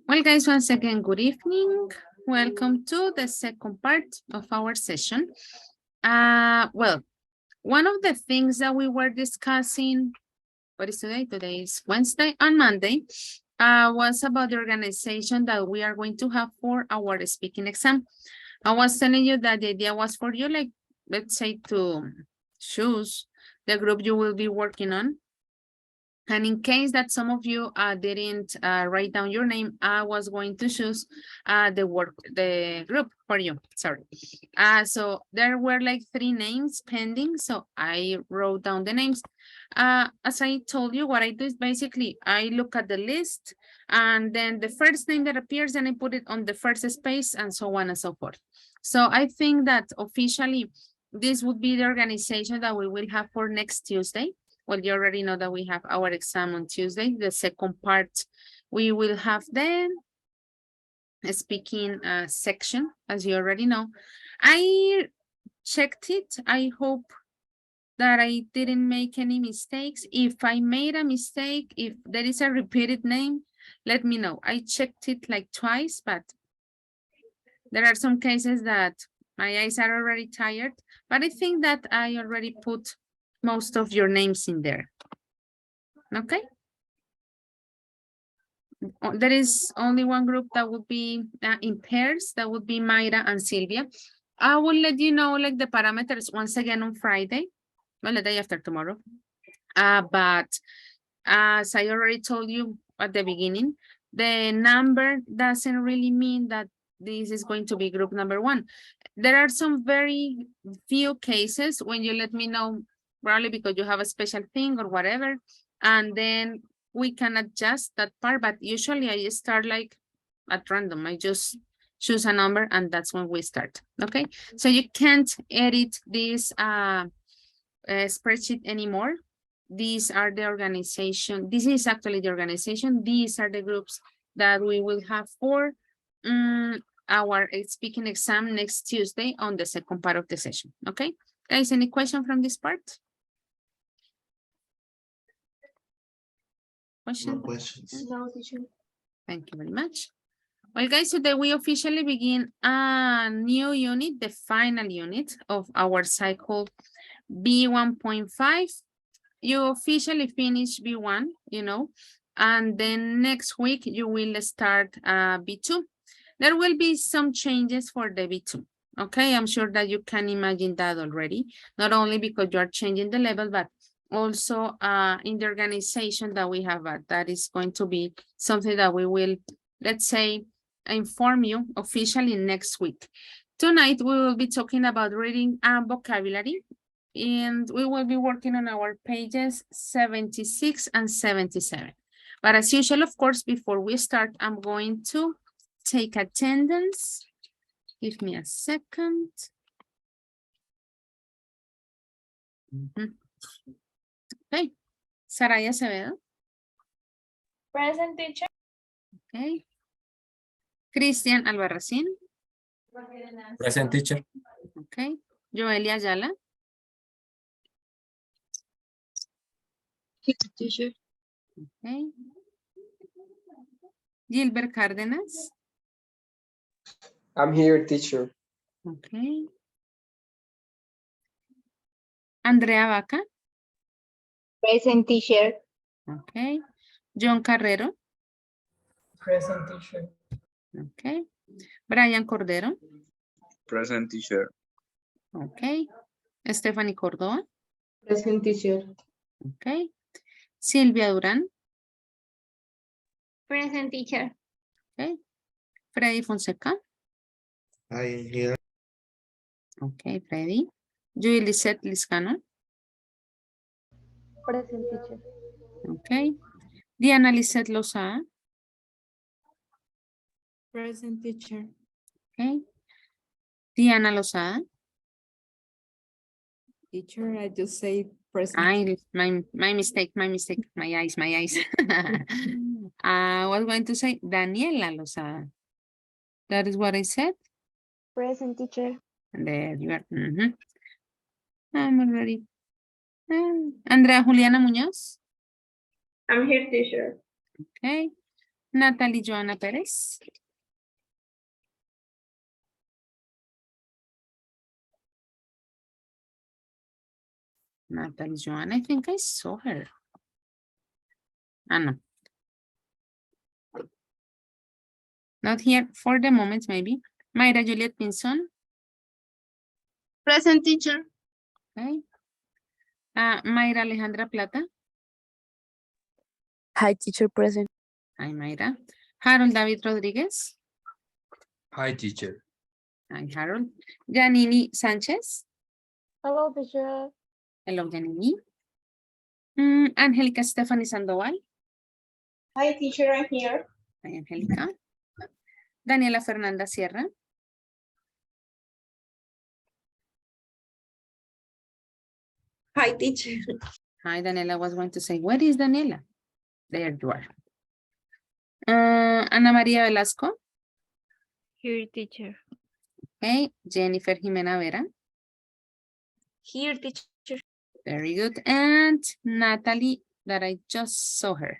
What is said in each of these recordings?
Well, guys, once again, good evening. Welcome to the second part of our session. Well, one of the things that we were discussing, what is today? Today is Wednesday and Monday, was about the organization that we are going to have for our speaking exam. I was telling you that the idea was for you, like, let's say, to choose the group you will be working on. And in case that some of you didn't write down your name, I was going to choose the group for you. Sorry. So there were like 3 names pending. So I wrote down the names. As I told you, what I do is basically I look at the list and then the first name that appears and I put it on the first space and so on and so forth. So I think that officially this would be the organization that we will have for next Tuesday. Well, you already know that we have our exam on Tuesday. The second part, we will have the speaking section, as you already know. I checked it. I hope that I didn't make any mistakes. If I made a mistake, if there is a repeated name, let me know. I checked it like twice, but there are some cases that my eyes are already tired, but I think that I already put most of your names in there. Okay. There is only one group that would be in pairs. That would be Mayra and Sylvia. I will let you know like the parameters once again on Friday. Well, the day after tomorrow. But as I already told you at the beginning, the number doesn't really mean that this is going to be group number one. There are some very few cases when you let me know, probably because you have a special thing or whatever, and then we can adjust that part, but usually I start like at random. I just choose a number and that's when we start, okay? So you can't edit this spreadsheet anymore. These are the organization. This is actually the organization. These are the groups that we will have for our speaking exam next Tuesday on the second part of the session. Okay, guys, any question from this part? Question? No questions. No, teacher. Thank you very much. Well, guys, today we officially begin a new unit, the final unit of our cycle B1.5. You officially finish B1, you know, and then next week you will start B2. There will be some changes for the B2. Okay, I'm sure that you can imagine that already, not only because you are changing the level, but also in the organization that we have, that is going to be something that we will, let's say, inform you officially next week. Tonight, we will be talking about reading and vocabulary, and we will be working on our pages 76 and 77. But as usual, of course, before we start, I'm going to take attendance. Give me a second. Okay. Saraya Acevedo. Present, teacher. Okay. Cristian Albarracín. Present, teacher. Okay. Joelia Ayala. Teacher. Okay. Gilbert Cárdenas. I'm here, teacher. Okay. Andrea Vaca. Present, teacher. Okay. John Carrero. Present, teacher. Okay. Brian Cordero. Present, teacher. Okay. Stephanie Córdoba. Present, teacher. Okay. Silvia Durán. Present, teacher. Okay. Freddy Fonseca. I am here. Okay, Freddy. Julie Lisette Liscano. Present, teacher. Okay. Diana Lisette Lozada. Present, teacher. Okay. Diana Lozada. Teacher, I just say present. My mistake, my eyes. I was going to say Daniela Lozada. That is what I said. Present, teacher. And there you are. I'm already. Andrea Juliana Muñoz. I'm here, teacher. Okay. Natalie Joana Perez. Natalie Joana, I think I saw her. No. Not here for the moment, maybe. Mayra Juliet Pinson. Present, teacher. Okay. Mayra Alejandra Plata. Hi, teacher, present. Hi, Mayra. Harold David Rodriguez. Hi, teacher. Hi, Harold. Janini Sanchez. Hello, teacher. Hello, Janini. Angelica Stephanie Sandoval. Hi, teacher. I'm here. Hi, Angelica. Daniela Fernanda Sierra. Hi, teacher. Hi, Daniela. Was going to say, where is Daniela? There you are. Ana Maria Velasco. Here, teacher. Okay. Jennifer Jimena Vera. Here, teacher. Very good. And Natalie, that I just saw her.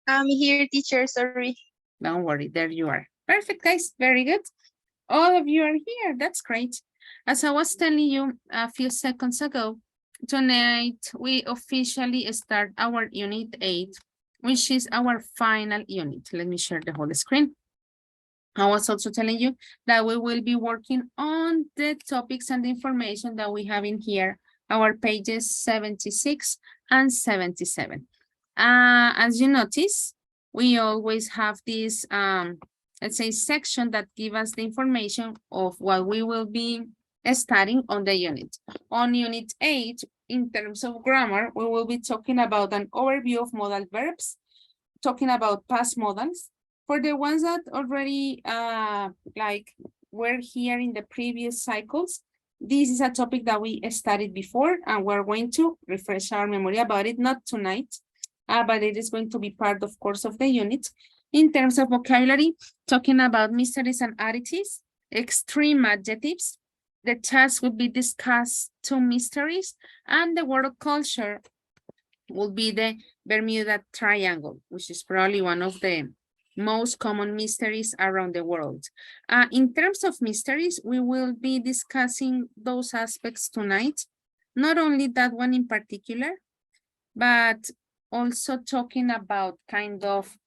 I'm here, teacher, sorry. Don't worry, there you are. Perfect, guys. Very good. All of you are here. That's great. As I was telling you a few seconds ago, tonight we officially start our Unit 8, which is our final unit. Let me share the whole screen. I was also telling you that we will be working on the topics and the information that we have in here, our pages 76 and 77. As you notice, we always have this, let's say, section that give us the information of what we will be studying on the unit. On Unit 8, in terms of grammar, we will be talking about an overview of modal verbs, talking about past modals. For the ones that already were here in the previous cycles, this is a topic that we studied before, and we're going to refresh our memory about it, not tonight, but it is going to be part, of course, of the unit. In terms of vocabulary, talking about mysteries and oddities, extreme adjectives, the task will be discussed two mysteries, and the word culture will be the Bermuda Triangle, which is probably one of the most common mysteries around the world. In terms of mysteries, we will be discussing those aspects tonight, not only that one in particular, but also talking about kind of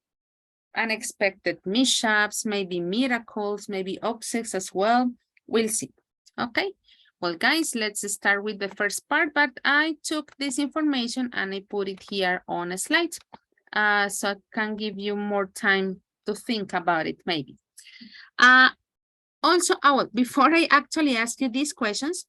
unexpected mishaps, maybe miracles, maybe objects as well. We'll see. Okay. Well, guys, let's start with the first part, but I took this information and I put it here on a slide, so I can give you more time to think about it, maybe. Also, before I actually ask you these questions,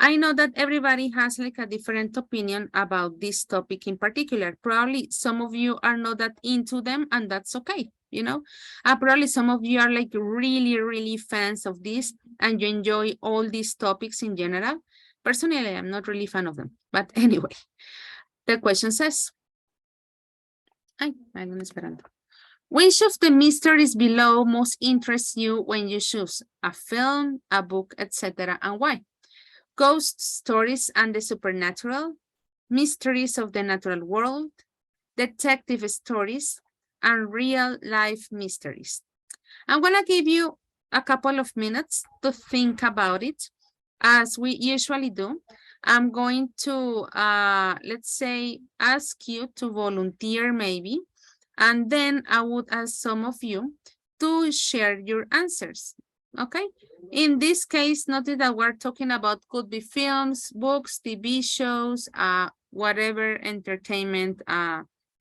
I know that everybody has like a different opinion about this topic in particular. Probably some of you are not that into them, and that's okay, you know. Probably some of you are like really, really fans of this and you enjoy all these topics in general. Personally, I'm not really fan of them, but anyway, the question says, which of the mysteries below most interests you when you choose a film, a book, etc., and why? Ghost stories and the supernatural, mysteries of the natural world, detective stories, and real life mysteries. I'm gonna give you a couple of minutes to think about it, as we usually do. I'm going to, let's say, ask you to volunteer maybe, and then I would ask some of you to share your answers, okay? In this case, notice that we're talking about could be films, books, TV shows, whatever entertainment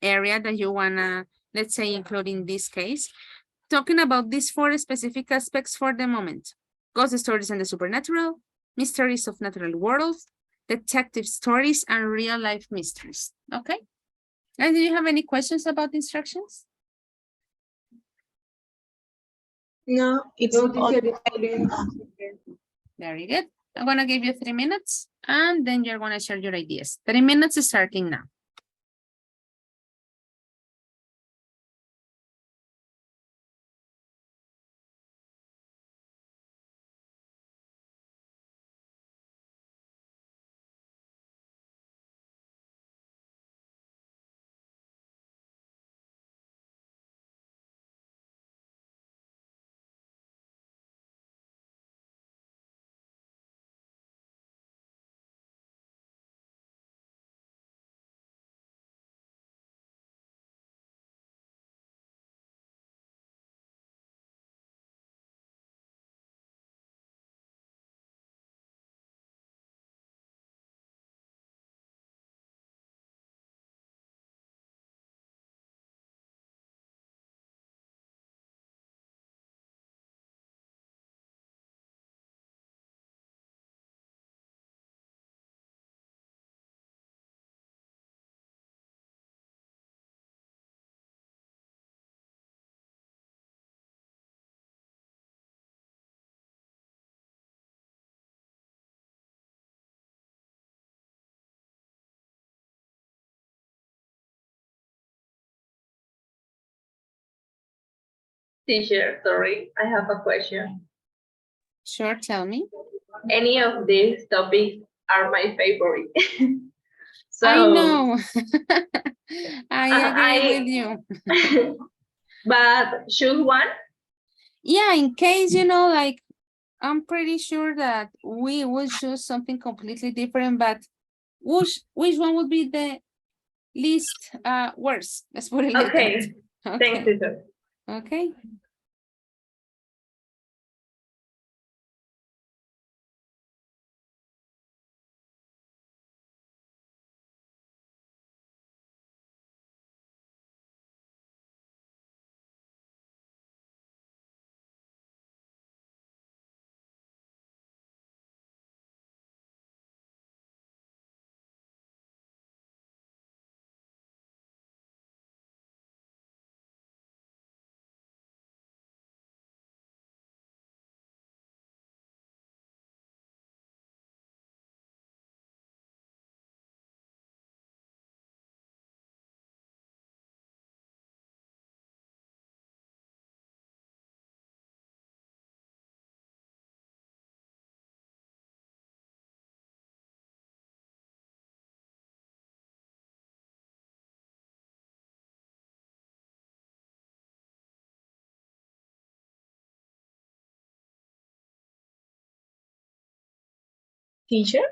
area that you wanna, let's say, include in this case. Talking about these four specific aspects for the moment. Ghost stories and the supernatural, mysteries of natural worlds, detective stories, and real life mysteries, okay? And do you have any questions about the instructions? No, it's No, all teacher, Very good. I'm gonna give you 3 minutes and then you're gonna share your ideas. 3 minutes is starting now. Teacher, sorry, I have a question. Sure, tell me. Any of these topics are my favorite. I So, know. I agree I, with you. but choose one. Yeah, in case, you know, like, I'm pretty sure that we would choose something completely different, but which one would be the least worst? Let's put it like that. Okay. Thanks, Okay. teacher. Okay. Teacher,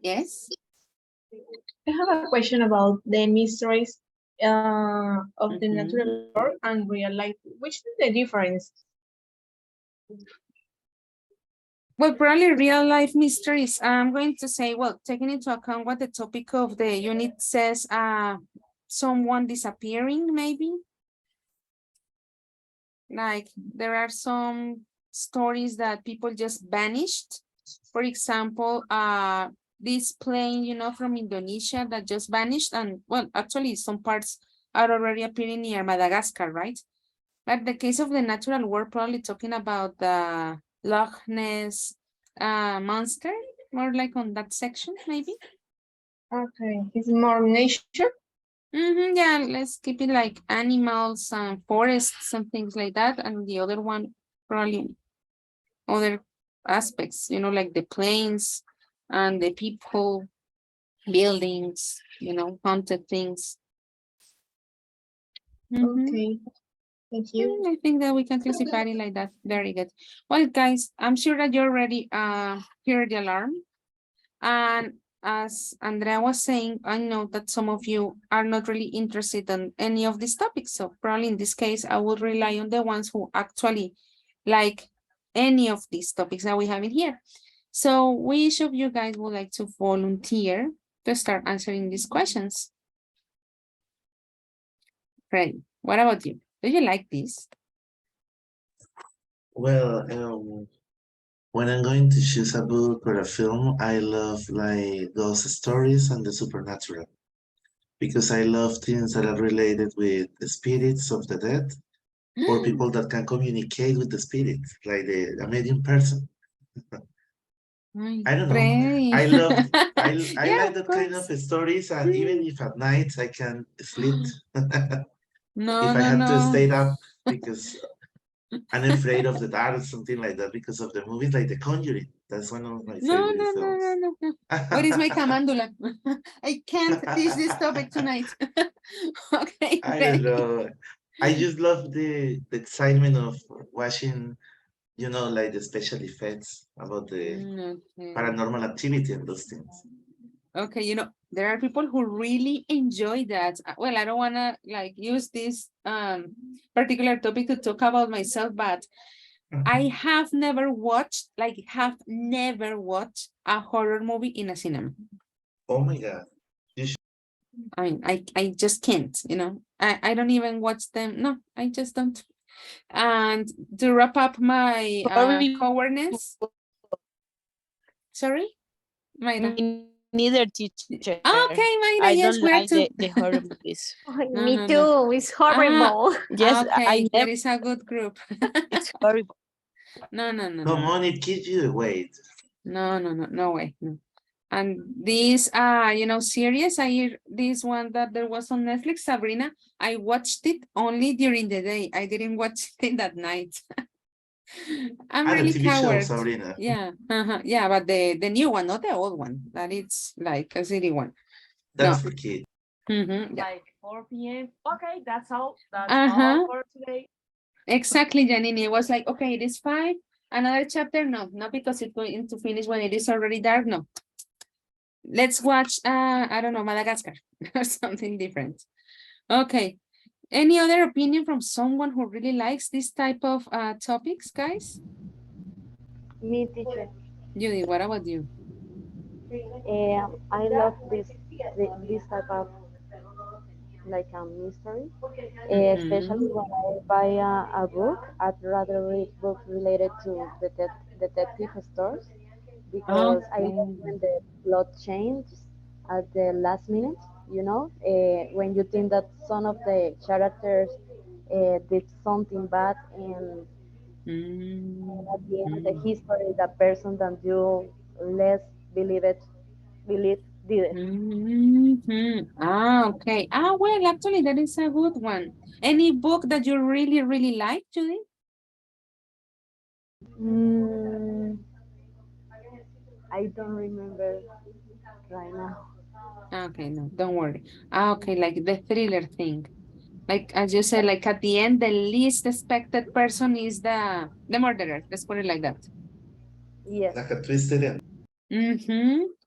Yes. I have a question about the mysteries of the Mhm. natural world and real life. Which is the difference? Well, probably real life mysteries. I'm going to say, well, taking into account what the topic of the unit says, someone disappearing, maybe. Like there are some stories that people just vanished. For example, this plane, you know, from Indonesia that just vanished, and well, actually some parts are already appearing near Madagascar, right? But the case of the natural world, probably talking about the Loch Ness monster, more like on that section, maybe. Okay, it's more nature. Yeah, let's keep it like animals and forests and things like that. And the other one, probably other aspects, you know, like the planes and the people, buildings, you know, haunted things. Okay, thank you. I think that we can classify it like that. Very good. Well, guys, I'm sure that you already heard the alarm. And as Andrea was saying, I know that some of you are not really interested in any of these topics. So probably in this case, I would rely on the ones who actually like any of these topics that we have in here. So which of you guys would like to volunteer to start answering these questions? Right. What about you? Do you like this? Well, when I'm going to choose a book or a film, I love like ghost stories and the supernatural because I love things that are related with the spirits of the dead or people that can communicate with the spirits, like a medium person. Ay, I don't know. Freddy. I love I Yeah, like of that kind of course. stories, and even if at night I can sleep, No, if I no, have to no. stay up because I'm afraid of the dark, something like that, because of the movies like The Conjuring. That's one of my No, favorite no, no, no, films. no, no. Where is my camandula? I can't teach this topic tonight. Okay, I don't ready. know. I just love the excitement of watching, like the special effects about the Okay. paranormal activity and those things. Okay, you know, there are people who really enjoy that. Well, I don't wanna like use this particular topic to talk about myself, but I have never watched, a horror movie in a cinema. Oh my God. You should, I mean, I just can't, you know. I don't even watch them. No, I just don't. And to wrap up my Horrible. cowardness, sorry, Mayra. Me neither, teacher. Okay, Mayra, I yes, don't we're like two. the horror movies. No, Me no, no. too. It's Ah, horrible. Yes, I okay, there never. is a good group. It's horrible. No, no, no, no, come no, on, it gives you the weight. no, no, no, no way. No. And this, you know, series, this one that there was on Netflix, Sabrina, I watched it only during the day. I didn't watch it at night. I'm The really TV show, coward. Sabrina. Yeah, yeah, but the new one, not the old one. That it's like a city one. That's No. for kids. Yeah. Like 4 p.m. Okay, that's all. That's Uh-huh. all for today. Exactly, Janine. It was like, okay, it is 5. Another chapter? No, not because it's going to finish when it is already dark. No. Let's watch, I don't know, Madagascar or something different. Okay. Any other opinion from someone who really likes this type of topics, guys? Me, teacher. Judy, what about you? I love this type of like a mystery, especially when I buy a book. I'd rather read books related to detective stories because I love when the plot changes at the last minute. You know, when you think that some of the characters did something bad, and at the end, the history, the person that you less believe did it. Okay. Well, actually, that is a good one. Any book that you really, really like, Judy? Mm, I don't remember right now. Okay, no, don't worry. Okay, like the thriller thing. Like, as you said, like at the end, the least expected person is the murderer. Let's put it like that. Yes. Like a twisted end.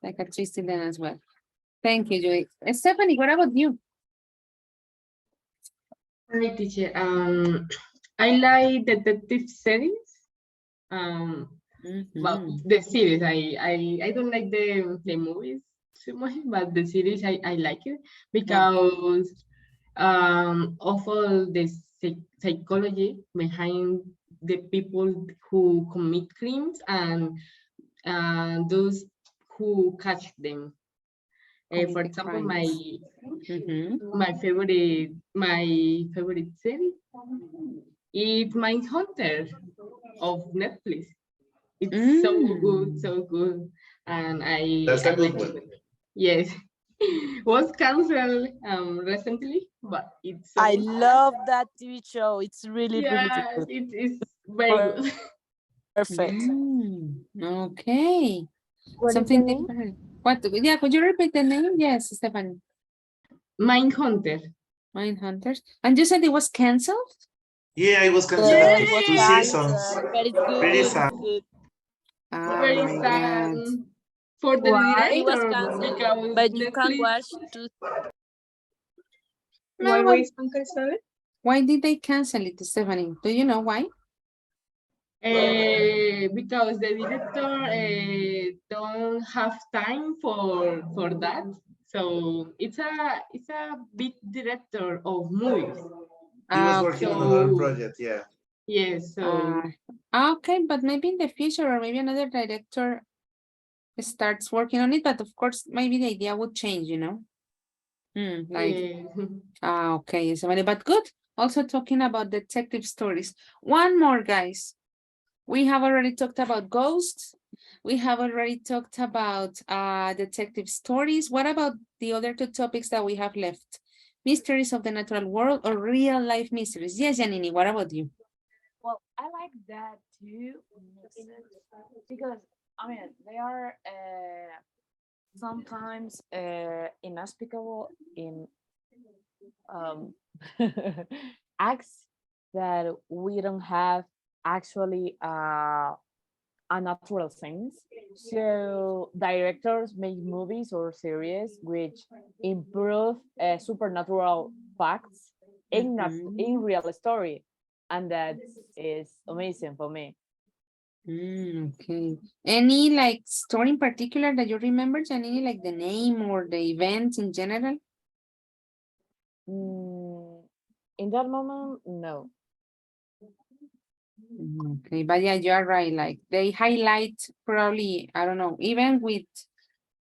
Like a twisted end as well. Thank you, Judy. Stephanie, what about you? Hi, teacher. I like detective series. Well, the series. I don't like the movies too much, but the series I like it because of all the psychology behind the people who commit crimes and those who catch them. For example, my favorite series is Mindhunter of Netflix. It's so good, and That's a I good like one. it. Yes, was canceled recently, but it's so I good. love that TV show. It's really, really Yeah, good. it's very good. Perfect. Okay. What is Something the name? different. What? Yeah, could you repeat the name? Yes, Stephanie. Mindhunter. Mindhunters. And you said it was canceled? Yeah, it was canceled Yes, after it was 2 seasons. canceled, but it's Pretty good. sad. It's good. Oh Very my sad God. for the Why? It was director canceled, because but you can Netflix. watch two. Why No, was canceled? why did they cancel it, Stephanie? Do you know why? Because the director don't have time for that. So it's a big director of movies. He was working on another project, yeah. Yes, so Okay, but maybe in the future or maybe another director starts working on it, but of course maybe the idea would change, you know? Like, yeah. okay, Stephanie, but good. Also talking about detective stories. One more, guys. We have already talked about ghosts. We have already talked about detective stories. What about the other 2 topics that we have left? Mysteries of the natural world or real life mysteries? Yes, Janini, what about you? Well, I like that too, because I mean they are sometimes inexplicable in acts that we don't have actually unnatural things. So directors make movies or series which improve supernatural facts in real story, and that is amazing for me. Okay. Any like story in particular that you remember, Janini, like the name or the event in general? In that moment, no. Okay, but yeah, you are right. Like they highlight probably, I don't know, even with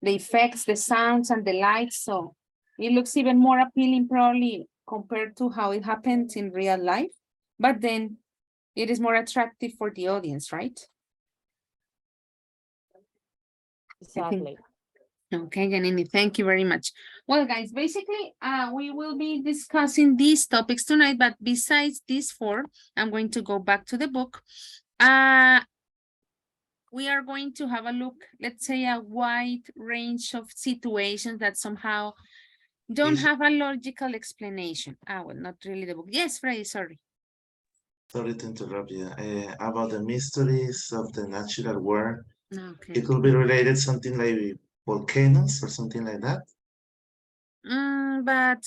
the effects, the sounds and the lights. So it looks even more appealing probably compared to how it happens in real life. But then it is more attractive for the audience, right? Exactly. Okay, Janini, thank you very much. Well, guys, basically, we will be discussing these topics tonight, but besides these 4, I'm going to go back to the book We are going to have a look, let's say a wide range of situations that somehow don't have a logical explanation. Well, not really the book. Yes, Freddy, sorry. Sorry to interrupt you. About the mysteries of the natural world, Okay. it could be related something like volcanoes or something like that. But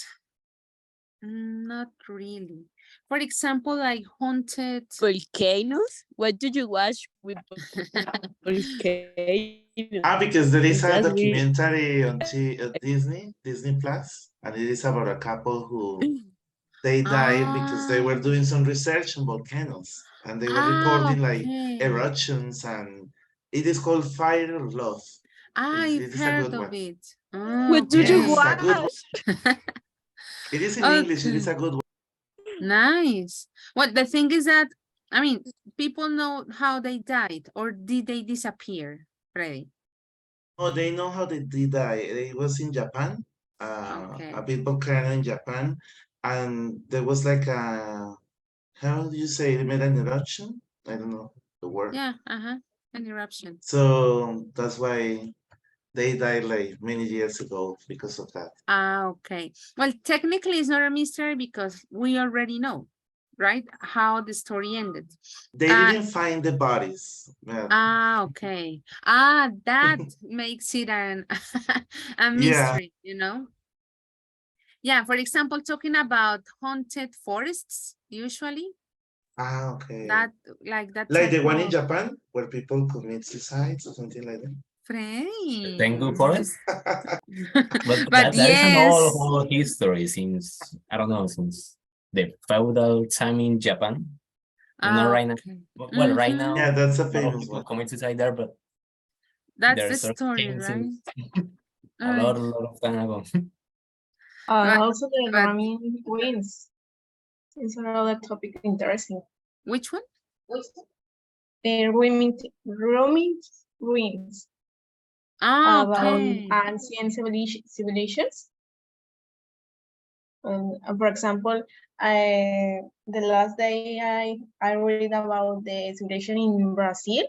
not really. For example, like haunted Volcanoes? What do you watch with volcanoes? Because there is a That's weird. documentary on Disney Plus, and it is about a couple who they died because they were doing some research on volcanoes, and they were recording like okay. eruptions, and it is called Fire of Love. I've It is a heard good of one. it. What do you Yes, a good one. watch? It is in English. It is a good one. Nice. Well, the thing is that, I mean, people know how they died, or did they disappear, Freddy? Oh, they know how they did die. It was in Japan, Okay. a big volcano in Japan, and there was like a, how do you say, it made an eruption? I don't know the word. Yeah, an eruption. So that's why they died like many years ago because of that. Okay. Well, technically it's not a mystery because we already know, right? How the story ended. They didn't find the bodies. Okay. That makes it a mystery, you know? Yeah, for example, talking about haunted forests, usually. Okay. That, like that. Like the one in Japan where people commit suicides or something like that. Freddy. Tengu Forest. But But that is an yes. whole history since, I don't know, since the feudal time in Japan. Not right now. Well, right now, yeah, that's a a lot of famous people one. commit suicide there, but That's the there's sort of story, things right? since a lot of time ago. Also the roaming queens. It's another topic interesting. Which one? The roaming ruins. About ancient civilizations. For example, the last day I read about the civilization in Brazil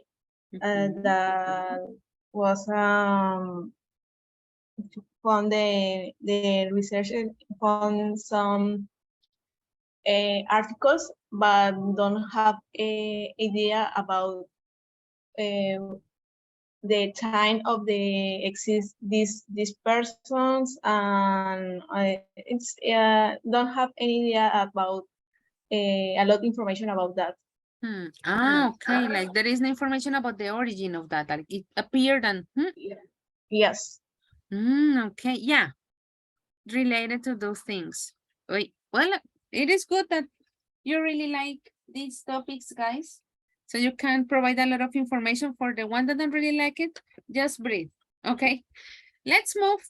that was from the research on some articles, but don't have a idea about the time of the exist these persons, and it's don't have any idea about a lot of information about that. Okay, like there is no information about the origin of that, like it appeared and yes. Okay, yeah, related to those things. Wait, well, it is good that you really like these topics, guys, so you can provide a lot of information. For the one that don't really like it, just breathe. Okay, let's move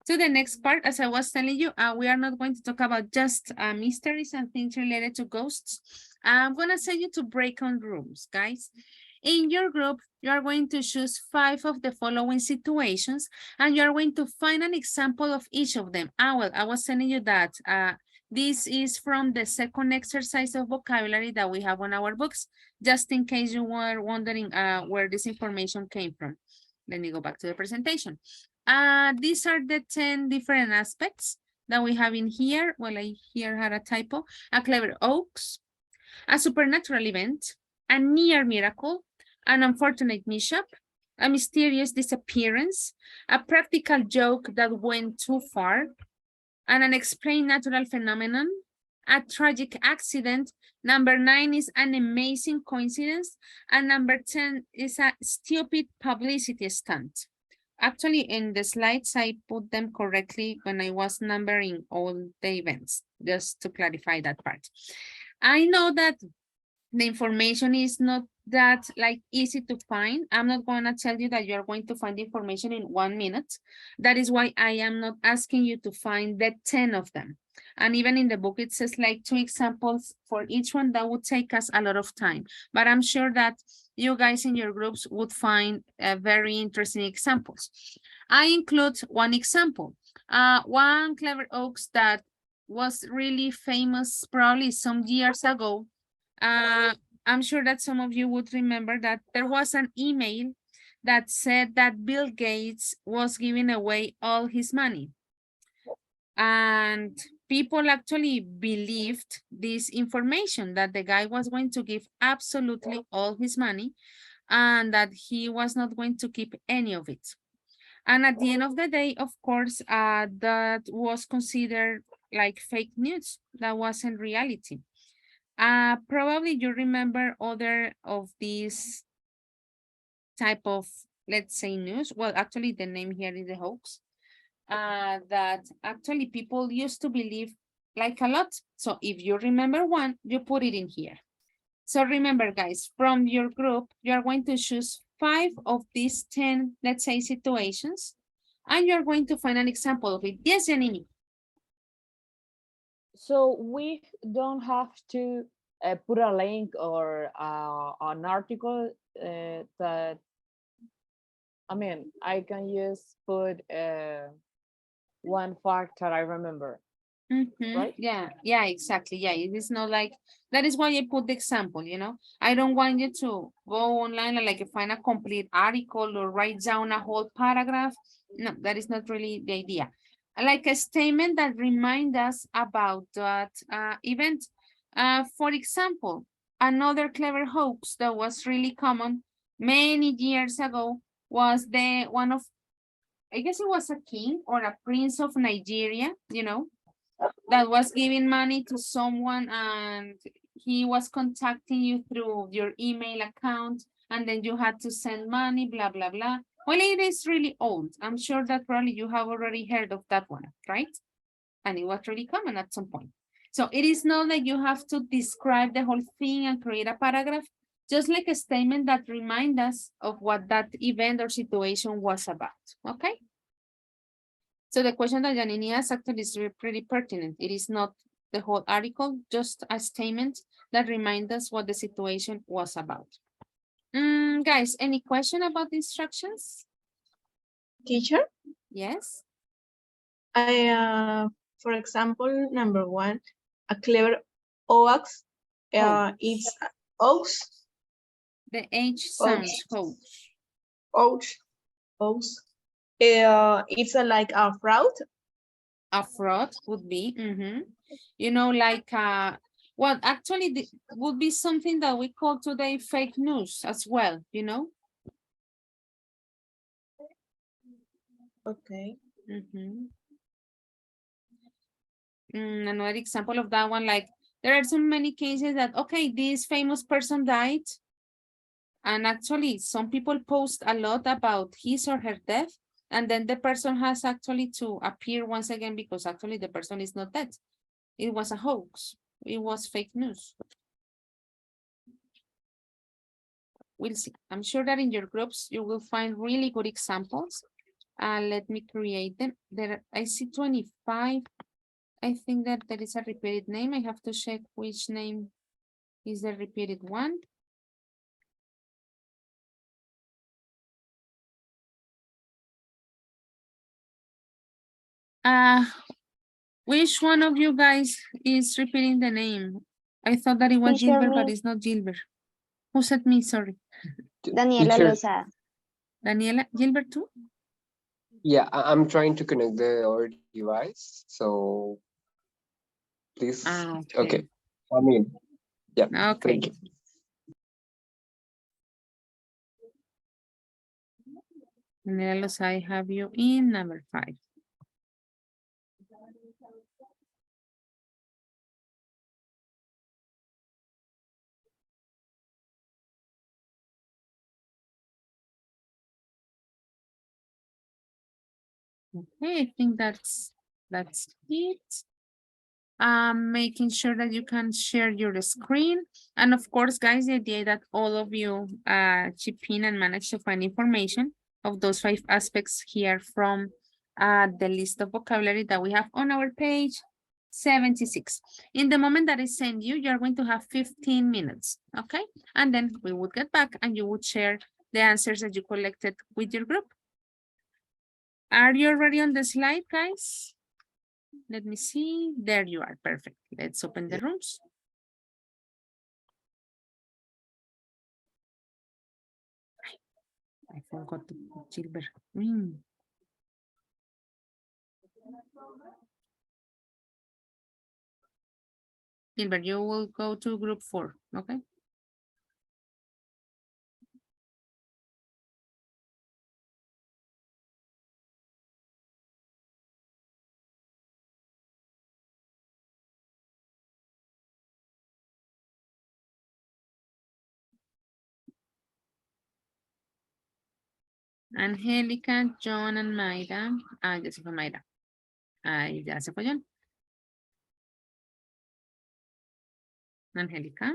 to the next part. As I was telling you, we are not going to talk about just mysteries and things related to ghosts. I'm gonna send you to break-on rooms, guys. In your group, you are going to choose 5 of the following situations, and you are going to find an example of each of them. Well, I was telling you that this is from the second exercise of vocabulary that we have on our books, just in case you were wondering where this information came from. Let me go back to the presentation. These are the 10 different aspects that we have in here. Well, I here had a typo. A clever hoax, a supernatural event, a near miracle, an unfortunate mishap, a mysterious disappearance, a practical joke that went too far, an unexplained natural phenomenon, a tragic accident. Number 9 is an amazing coincidence, and number 10 is a stupid publicity stunt. Actually, in the slides, I put them correctly when I was numbering all the events, just to clarify that part. I know that the information is not that like easy to find. I'm not going to tell you that you're going to find information in 1 minute. That is why I am not asking you to find the 10 of them. And even in the book, it says like 2 examples for each one. That would take us a lot of time. But I'm sure that you guys in your groups would find very interesting examples. I include 1 example. One clever hoax that was really famous probably some years ago I'm sure that some of you would remember that there was an email that said that Bill Gates was giving away all his money. And people actually believed this information that the guy was going to give absolutely all his money and that he was not going to keep any of it. And at the end of the day, of course, that was considered like fake news. That wasn't reality. Probably you remember other of these type of, let's say, news. Well, actually, the name here is the hoax. That actually people used to believe like a lot. So if you remember one, you put it in here. So remember, guys, from your group, you are going to choose 5 of these 10, let's say, situations, and you're going to find an example of it. Yes, Janine. So we don't have to put a link or an article that, I mean, I can just put one fact that I remember. Right? Yeah, exactly. Yeah, it is not like, that is why I put the example, you know. I don't want you to go online and like find a complete article or write down a whole paragraph. No, that is not really the idea. Like a statement that reminds us about that event. For example, another clever hoax that was really common many years ago was the one of, I guess it was a king or a prince of Nigeria, you know, that was giving money to someone and he was contacting you through your email account and then you had to send money, blah, blah, blah. Well, it is really old. I'm sure that probably you have already heard of that one, right? And it was really common at some point. So it is not like you have to describe the whole thing and create a paragraph, just like a statement that reminds us of what that event or situation was about, okay? So the question that Janini asked actually is pretty pertinent. It is not the whole article, just a statement that reminds us what the situation was about. Guys, any question about the instructions? Teacher, Yes. for example, number 1, a clever ox. It's ox. The H sounds hoax. Ox. Ox. It's like a fraud. A fraud would be, you know, like, well, actually, would be something that we call today fake news as well, you know? Okay. Another example of that one, like, there are so many cases that, okay, this famous person died, and actually some people post a lot about his or her death, and then the person has actually to appear once again because actually the person is not dead. It was a hoax. It was fake news. We'll see. I'm sure that in your groups you will find really good examples. Let me create them. There, I see 25. I think that there is a repeated name. I have to check which name is the repeated one. Which one of you guys is repeating the name? I thought that it was Teacher, Gilbert, but me. it's not Gilbert. Who said me? Sorry. Daniela Teacher. Lozada. Daniela, Gilbert too? Yeah, I'm trying to connect the our device. So please. Okay. I mean, yeah. Okay. Thank you. Daniela, I have you in number 5. Okay, I think that's it. Making sure that you can share your screen. And of course, guys, the idea that all of you chip in and manage to find information of those 5 aspects here from the list of vocabulary that we have on our page 76. In the moment that I send you, you're going to have 15 minutes, okay? And then we would get back and you would share the answers that you collected with your group. Are you already on the slide, guys? Let me see. There you are. Perfect. Let's open the rooms. I forgot to put silver. Gilbert, you will go to group 4, okay? Angélica, John, and Mayra. Ah, ya se fue Mayra. Ahí ya se fue John. Angélica.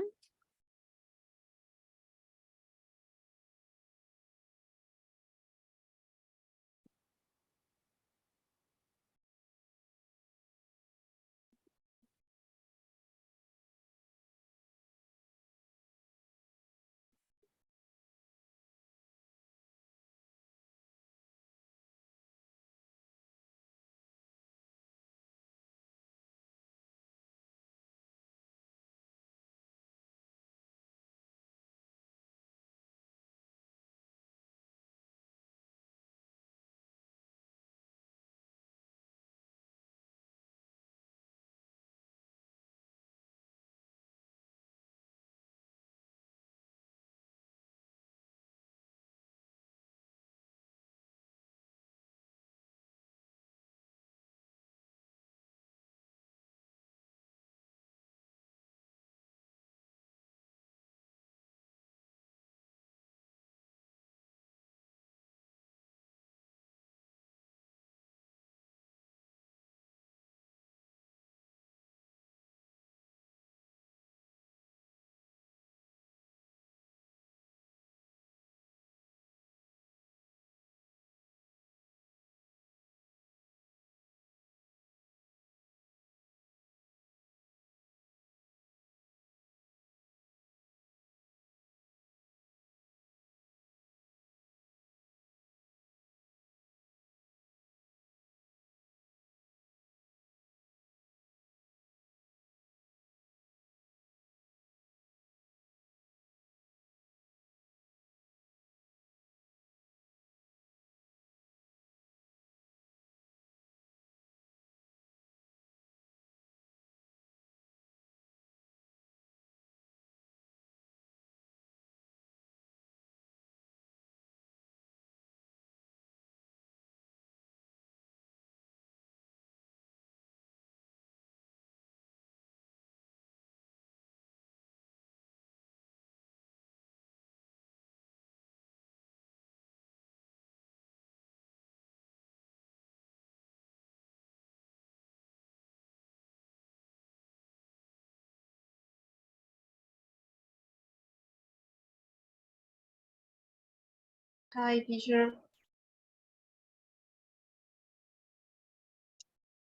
Hi, teacher.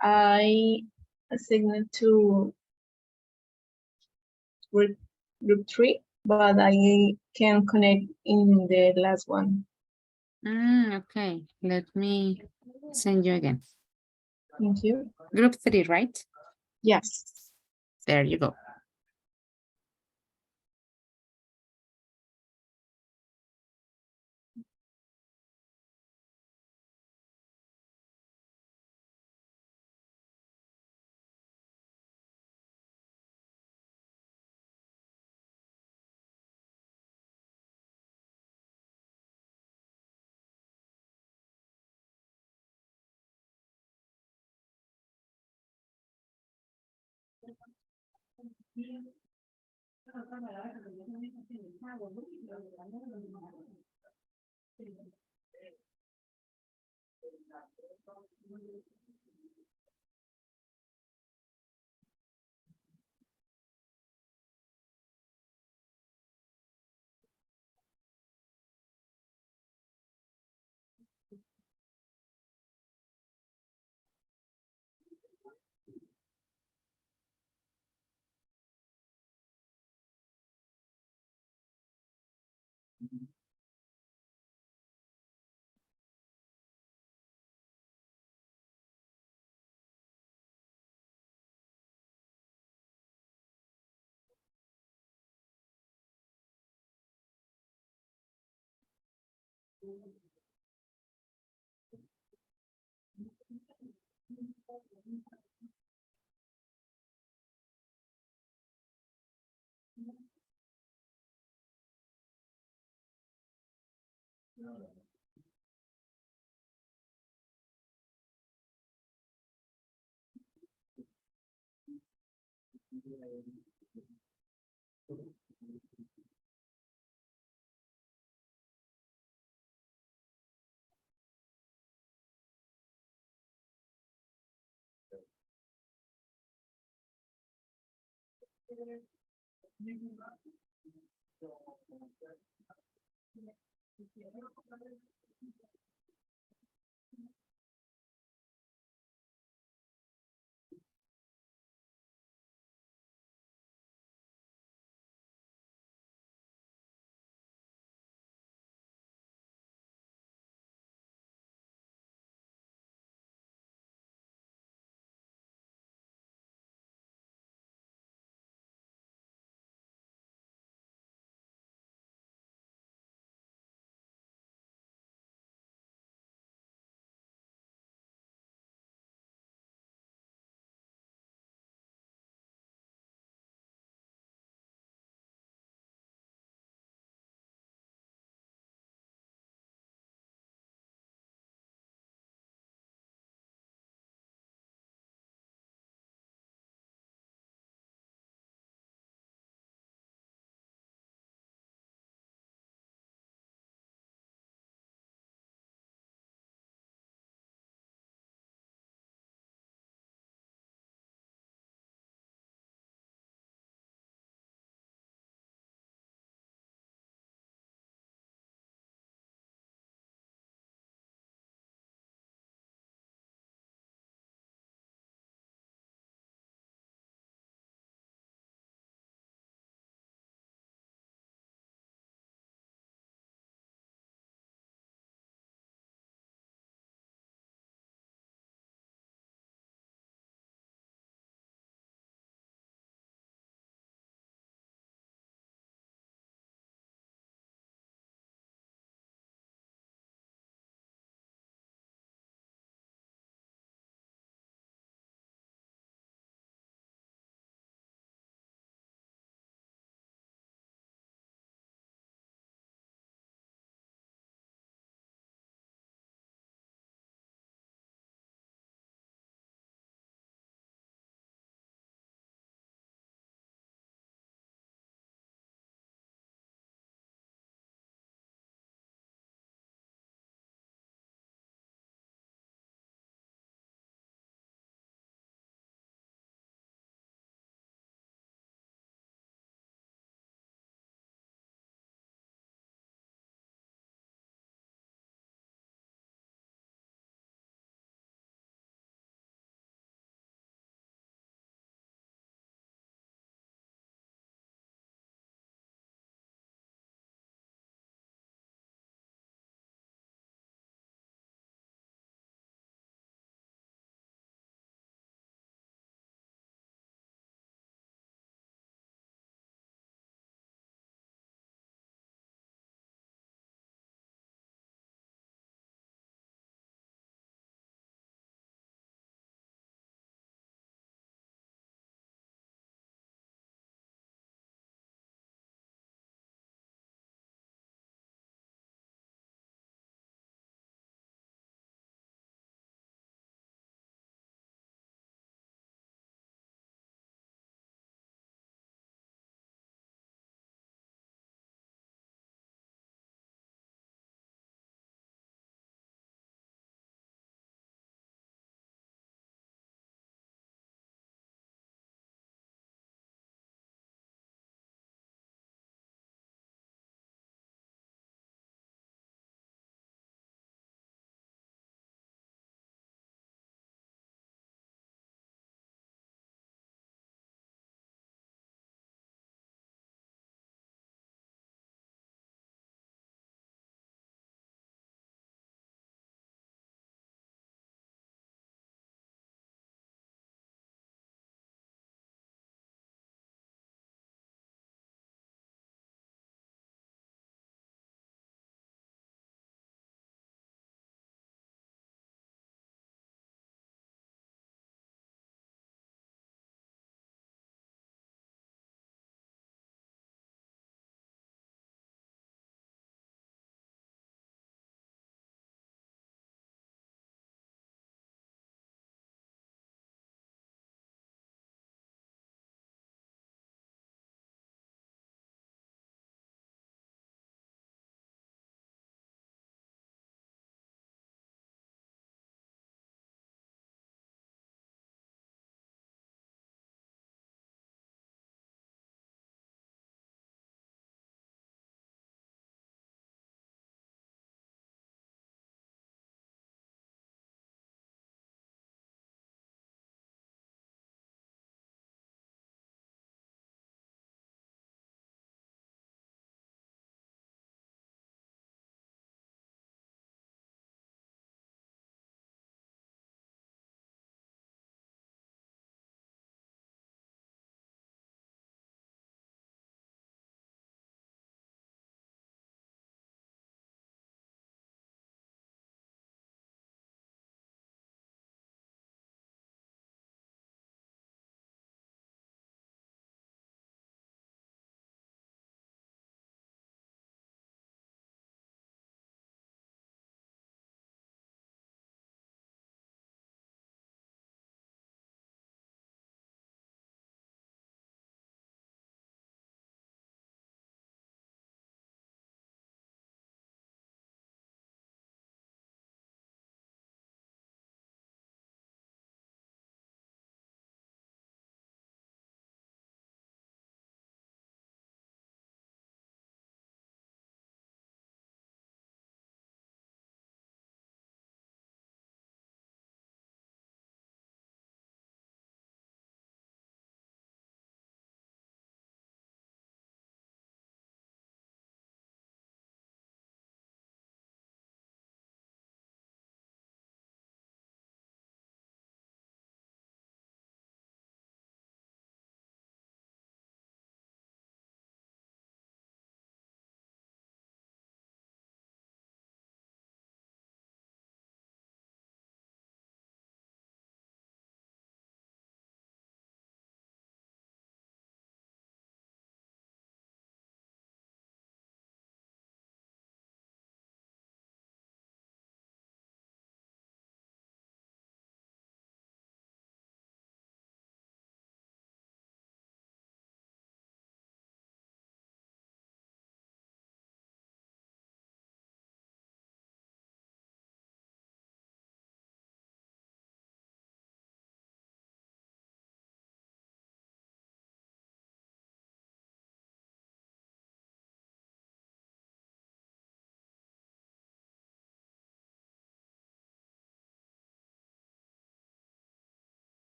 I assigned to group 3, but I can connect in the last one. Okay, let me send you again. Thank you. Group 3, right? Yes. There you go.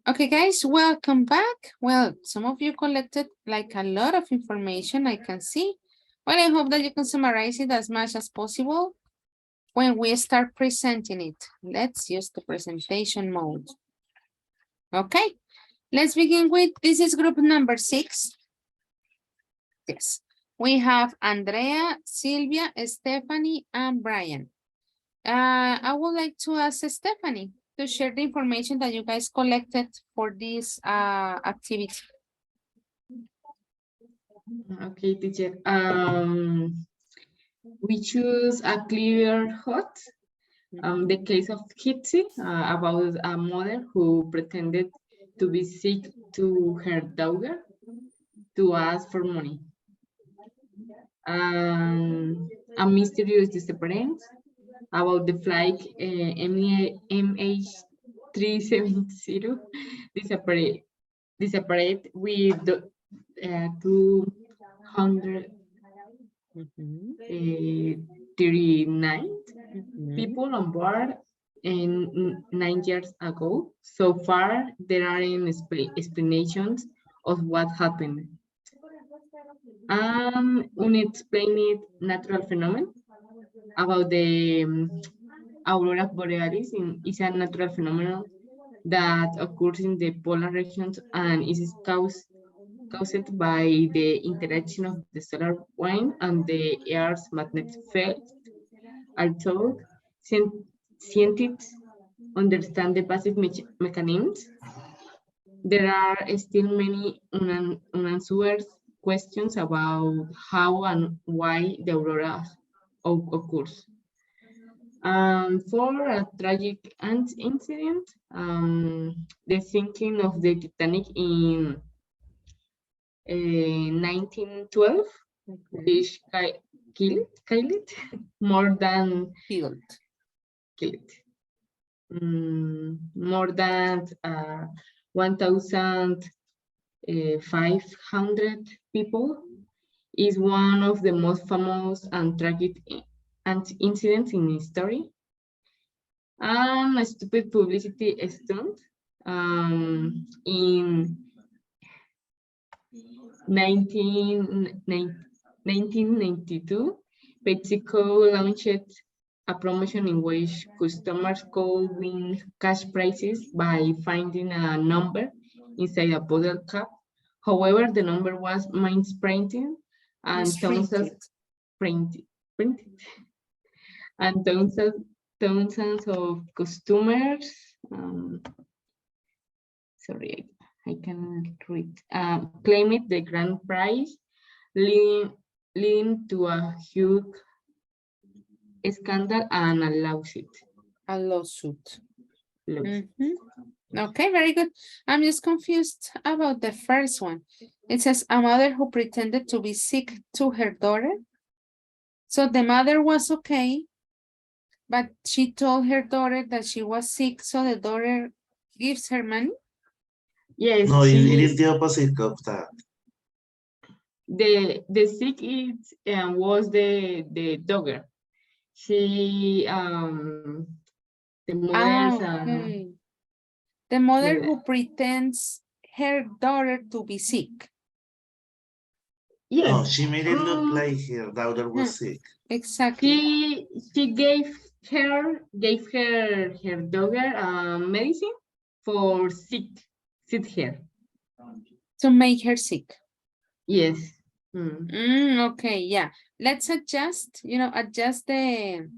Okay, guys, welcome back. Well, some of you collected like a lot of information I can see. Well, I hope that you can summarize it as much as possible when we start presenting it. Let's use the presentation mode. Okay, let's begin with, this is group number 6. Yes, we have Andrea, Silvia, Stephanie, and Brian. I would like to ask Stephanie to share the information that you guys collected for this activity. Okay, teacher. We choose a clear hot. The case of Kitty about a mother who pretended to be sick to her daughter to ask for money. A mysterious disappearance about the flight MH370 disappeared with 239 people on board and 9 years ago. So far, there are explanations of what happened. Unexplained natural phenomenon about the aurora borealis is a natural phenomenon that occurs in the polar regions and is caused by the interaction of the solar wind and the Earth's magnetic field. Although scientists understand the basic mechanisms, there are still many unanswered questions about how and why the aurora occurs. For a tragic incident, the sinking of the Titanic in 1912, which killed more than more than 1,500 people, is one of the most famous and tragic incidents in history. A stupid publicity stunt in 1992, PepsiCo launched a promotion in which customers could win cash prizes by finding a number inside a bottle cap. However, the number was misprinted and thousands of customers. Sorry, I cannot read. Claimed the grand prize, leading to a huge scandal and a lawsuit. A lawsuit. Okay, very good. I'm just confused about the first one. It says a mother who pretended to be sick to her daughter. So the mother was okay, but she told her daughter that she was sick, so the daughter gives her money? Yes. No, it is the opposite of that. The sick was the daughter. She the mother the mother who pretends her daughter to be sick. Yes. No, she made it look like her daughter was sick. Exactly. She gave her daughter medicine for sick her. To make her sick. Yes. Okay, yeah. Let's adjust, adjust the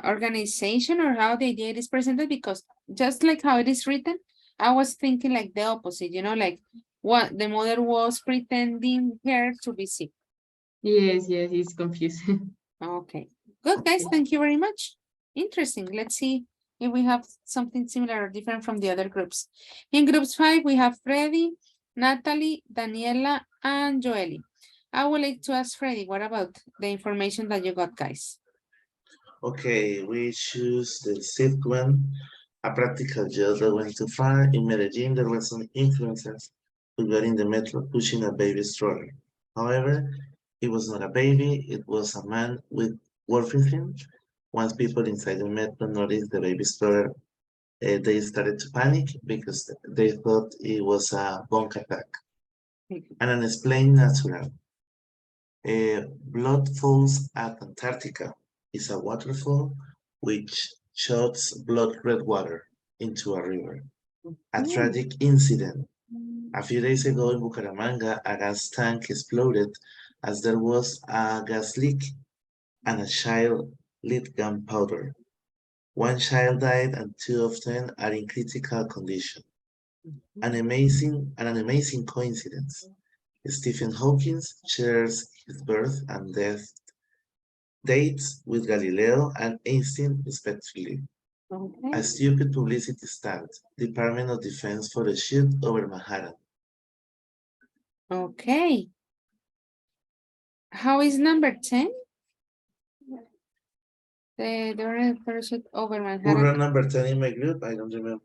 organization or how the idea is presented, because just like how it is written, I was thinking like the opposite, like what the mother was pretending her to be sick. Yes, it's confusing. Okay, good guys, thank you very much. Interesting. Let's see if we have something similar or different from the other groups. In groups 5, we have Freddy, Natalie, Daniela, and Joely. I would like to ask Freddy, what about the information that you got, guys? Okay, we choose the sixth one. A practical joke that went too far. In Medellin, there were some influencers who got in the metro pushing a baby stroller. However, it was not a baby, it was a man with wolfing him. Once people inside the metro noticed the baby stroller they started to panic because they thought it was a bomb attack. An unexplained natural. Blood Falls at Antarctica is a waterfall which shoots blood red water into a river. A tragic incident. A few days ago in Bucaramanga, a gas tank exploded as there was a gas leak and a child lit gunpowder. One child died and 2 of them are in critical condition. An amazing coincidence. Stephen Hawking shares his birth and death dates with Galileo and Einstein, respectively. Okay. A stupid publicity stunt. Department of Defense for a shoot over Manhattan. Okay. How is number 10? The parachute over Who Manhattan. ran number 10 in my group? I don't remember.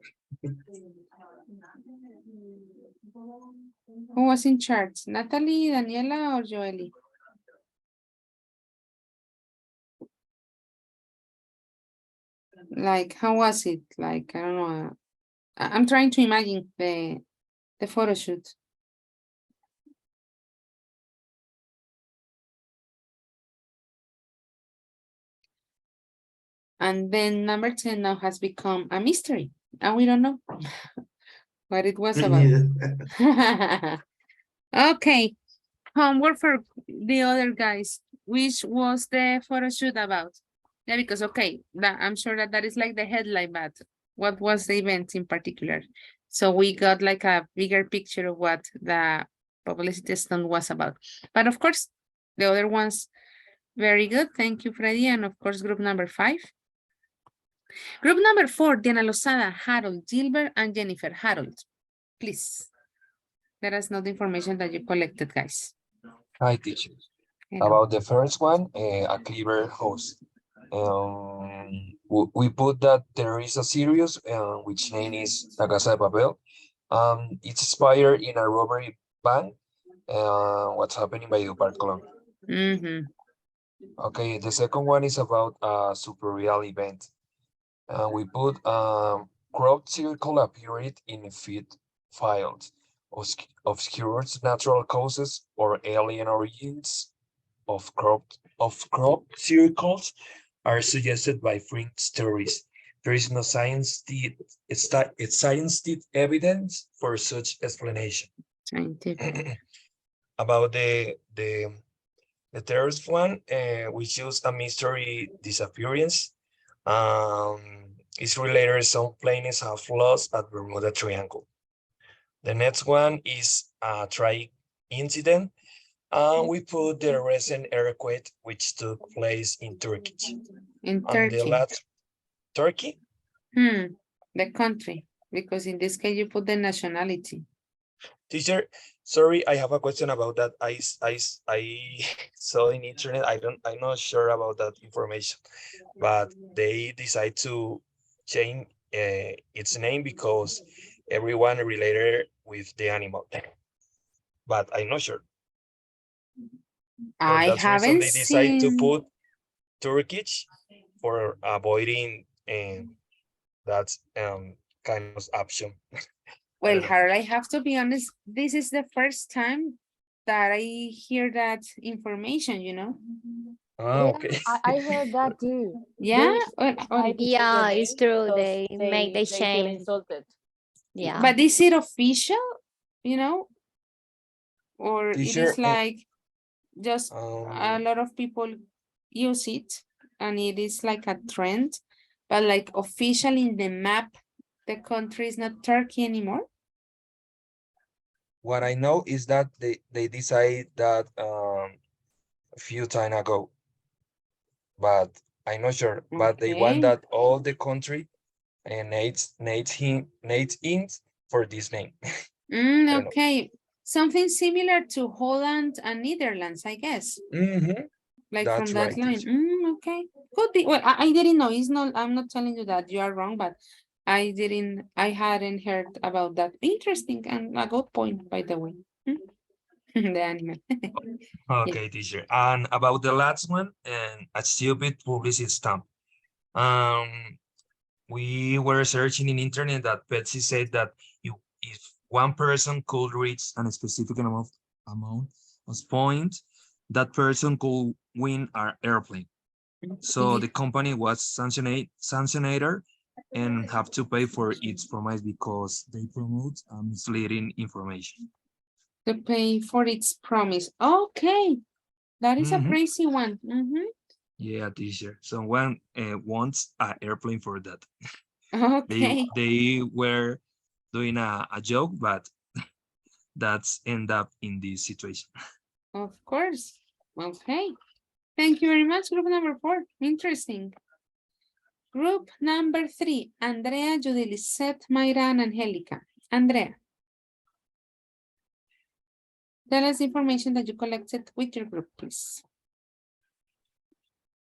Who was in charge? Natalie, Daniela, or Joely? Like, how was it? Like, I don't know. I'm trying to imagine the photo shoot. And then number 10 now has become a mystery. And we don't know what it was about. Okay. Homework for the other guys. Which was the photo shoot about? Yeah, because okay, I'm sure that is like the headline, but what was the event in particular? So we got like a bigger picture of what the publicity stunt was about. But of course, the other ones, very good. Thank you, Freddy. And of course, group number 5. Group number 4, Diana Lozada, Harold, Gilbert, and Jennifer. Harold, please let us know the information that you collected, guys. Hi, teacher. Hello. About the first one, a clever host. We put that there is a series which name is La Casa de Papel. It's inspired in a robbery bank. What's happening by the Park Colombia. Okay, the second one is about a super real event. We put crop circle appeared in feed files, obscures natural causes or alien origins of crop circles are suggested by Frink stories. There is no scientific evidence for such explanation. Scientific. About the third one, we choose a mystery disappearance. It's related some planes have lost at Bermuda Triangle. The next one is a tragic incident. We put the recent earthquake which took place in Turkey. In And Turkey. the last Turkey? The country, because in this case you put the nationality. Teacher, sorry, I have a question about that. I saw in internet. I'm not sure about that information, but they decide to change its name because everyone related with the animal. But I'm not sure. I haven't they decide to seen. put Turkish for avoiding that kind of option. Well, Harold, I have to be honest, this is the first time that I hear that information, you know? Okay. I heard that too. Yeah? Yeah, it's true. They make the feel change. insulted. Yeah. But is it official, you know? Or Teacher, it is like just a lot of people use it and it is like a trend, but like officially in the map, the country is not Turkey anymore? What I know is that they decided that a few time ago, but I'm not sure. But they want that all the country and Nate's in for this name. Okay, something similar to Holland and Netherlands, I guess. Like That's from that right, line. teacher. Okay, could be. Well, I didn't know. It's not. I'm not telling you that you are wrong, but I hadn't heard about that. Interesting and a good point, by the way. The animal. Okay, teacher. And about the last one, and a stupid publicity stamp. we were searching in internet that Betsy said that if one person could reach a specific amount of points, that person could win an airplane. So the company was sanctioned and have to pay for its promise because they promote misleading information. To pay for its promise. Okay, that is a Mhm. crazy one. Yeah, teacher. Someone wants an airplane for that. Okay. They were doing a joke, but that's end up in this situation. Of course. Okay. Thank you very much, group number 4. Interesting. Group number 3, Andrea, Judy, Lisette, Mayra, and Angelica. Andrea. Tell us the information that you collected with your group, please.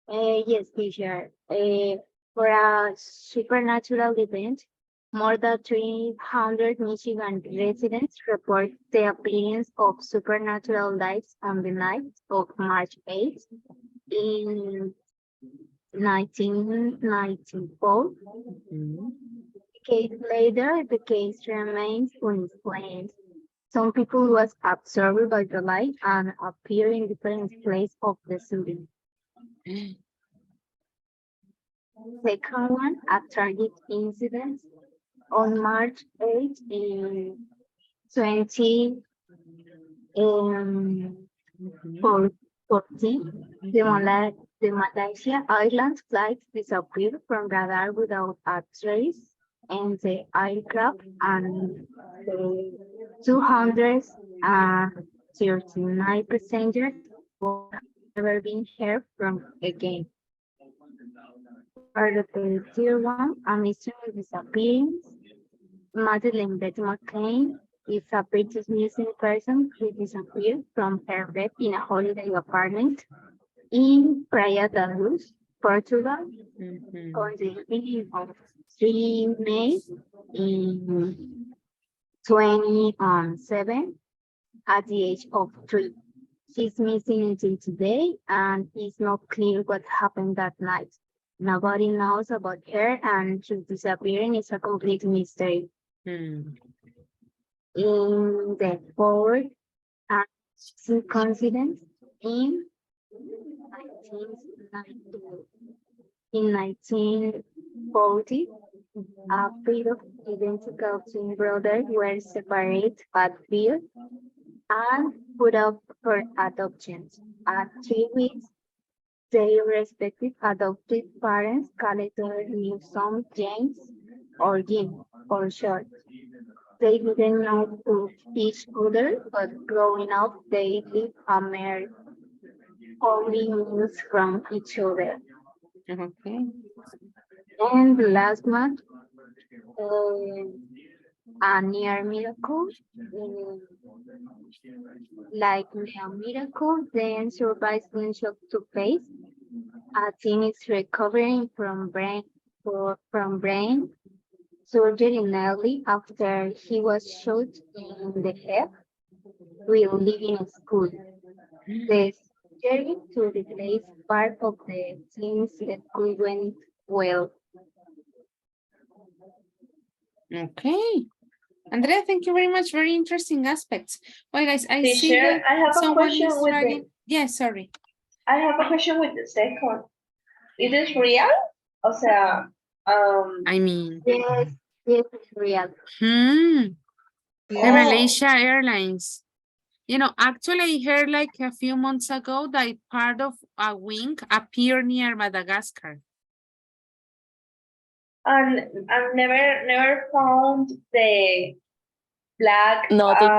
Yes, teacher. For a supernatural event, more than 300 Michigan residents report the appearance of supernatural lights on the night of March 8th in 1994. Decades later, the case remains unexplained. Some people was absorbed by the light and appear in different places of the city. Second one, a tragic incident on March 8th in 2014, the Malaysia Islands flight disappeared from radar without a trace, and the aircraft and the 239 passengers have never been heard from again. Part of the tier 1, a mystery disappearance. Madeleine Beth McCain is a British missing person who disappeared from her bed in a holiday apartment in Praia da Luz, Portugal, on the evening of 3 May in 2007 at the age of 3. She's missing until today, and it's not clear what happened that night. Nobody knows about her, and her disappearance is a complete mystery. In the fourth coincidence, in 1940, a pair of identical twin brothers were separated at birth and put up for adoption. At 3 weeks, their respective adopted parents called their new son James or Jim for short. They didn't know each other, but growing up, they lived a mere only news from each other. Okay. And the last one, a near miracle, like a miracle, then survives being shock to face. A teen is recovering from brain surgery early after he was shot in the head while leaving school. The surgery to replace part of the teen's school went well. Okay. Andrea, thank you very much. Very interesting aspects. Well, guys, I see Teacher, that I have a someone question is with writing. the. Yes, sorry. I have a question with the second. It is real? O sea, I mean. Yes, it's real. The Oh. Malaysia Airlines. You know, actually, I heard like a few months ago that part of a wing appeared near Madagascar. And I've never found the black. Nothing.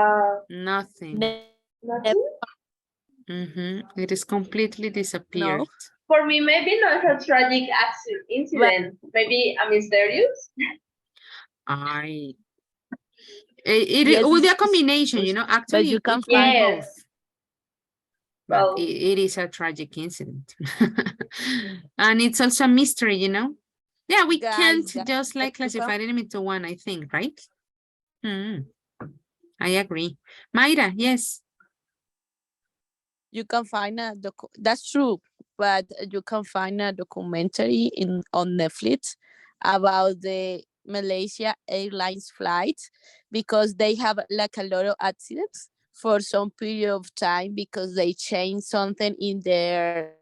Nothing. Nothing? It is completely disappeared. No. For me, maybe not a tragic incident. Maybe a mysterious. It Yes, would be a combination, you know, actually you it can could be find Yes. both. But Well, it is a tragic incident. And it's also a mystery, you know. Yeah, we can't just like classify them into one, I think, right? I agree. Mayra, yes. You can find that's true, but you can find a documentary on Netflix about the Malaysia Airlines flights because they have like a lot of accidents for some period of time because they changed something in their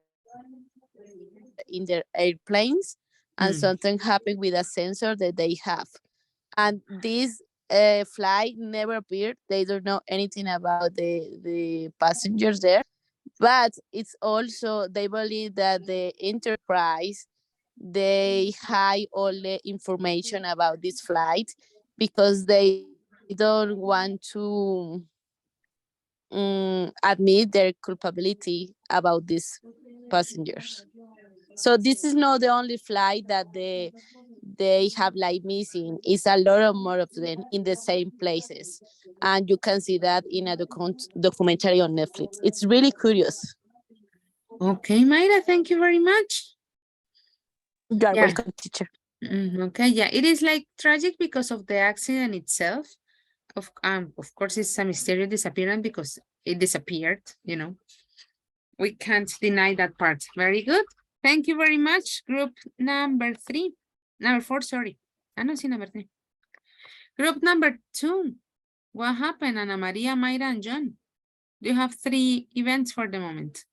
airplanes and something happened with a sensor that they have. And this flight never appeared. They don't know anything about the passengers there. But it's also, they believe that the enterprise, they hide all the information about this flight because they don't want to admit their culpability about these passengers. So this is not the only flight that they have like missing. It's a lot of more of them in the same places, and you can see that in a documentary on Netflix. It's really curious. Okay, Mayra, thank you very much. You are welcome, teacher. Okay, yeah, it is like tragic because of the accident itself. Of course, it's a mysterious disappearance because it disappeared, you know. We can't deny that part. Very good. Thank you very much. Group number 4, sorry. I don't see number 3. Group number 2. What happened, Ana Maria, Mayra, and John? Do you have 3 events for the moment?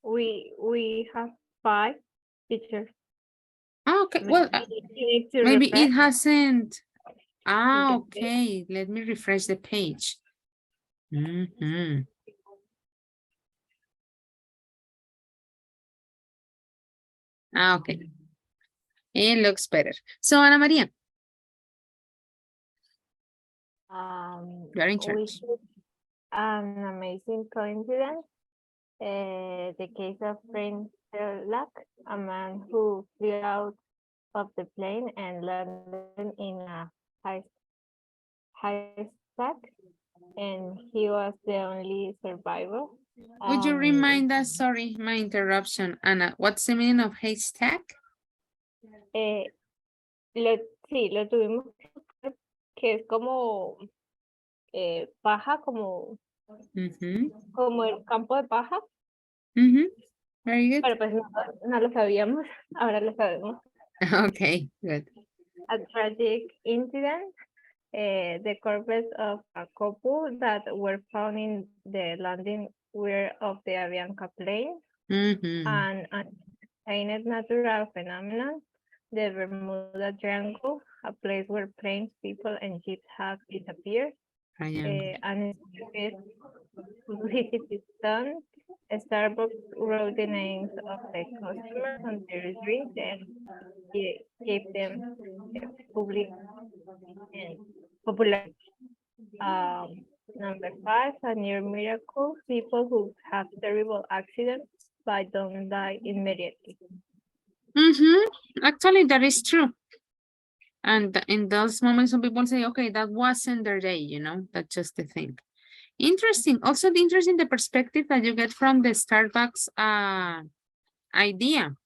We have 5 teachers. Okay, well, maybe it hasn't. the Okay. Let me refresh the page. Okay. It looks better. So, Ana Maria, you are in charge. We had an amazing coincidence. The case of Prince Luck, a man who flew out of the plane and landed in a high stack, and he was the only survivor. Would you remind us, sorry, my interruption, Ana, what's the meaning of haystack? Sí, lo tuvimos que es como paja, como el campo de paja. Very good. Pero pues no lo sabíamos, ahora lo sabemos. Okay, good. A tragic incident, the corpses of a couple that were found in the landing gear of the Avianca plane, and an unexplained natural phenomenon, the Bermuda Triangle, a place where planes, people, and ships have disappeared. An publicity stunt. Starbucks wrote the names of the customers on their drinks and gave them public and popularity. Number 5, a near miracle. People who have terrible accidents but don't die immediately. Actually, that is true. And in those moments, some people say, okay, that wasn't their day, you know, that's just the thing. Interesting. Also, interesting the perspective that you get from the Starbucks idea.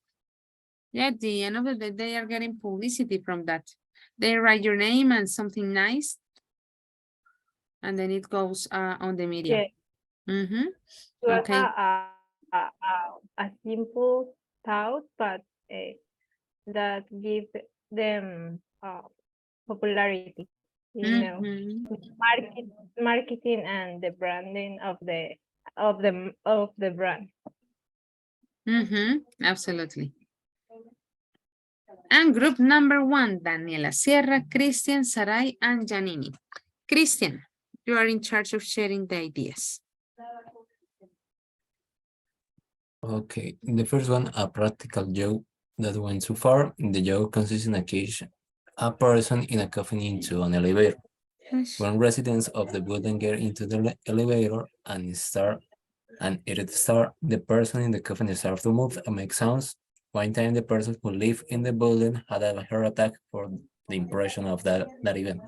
Yeah, at the end of the day, they are getting publicity from that. They write your name and something nice, and then it goes on the media. Okay. A simple thought, but that gives them popularity. You know, marketing and the branding of the brand. Absolutely. And group number 1, Daniela Sierra, Christian, Sarai, and Janini. Christian, you are in charge of sharing the ideas. Okay, the first one, a practical joke that went too far. The joke consists in a person in a coffin into an elevator. When residents of the building get into the elevator and it starts, the person in the coffin starts to move and make sounds. One time, the person who lived in the building had a heart attack for the impression of that event.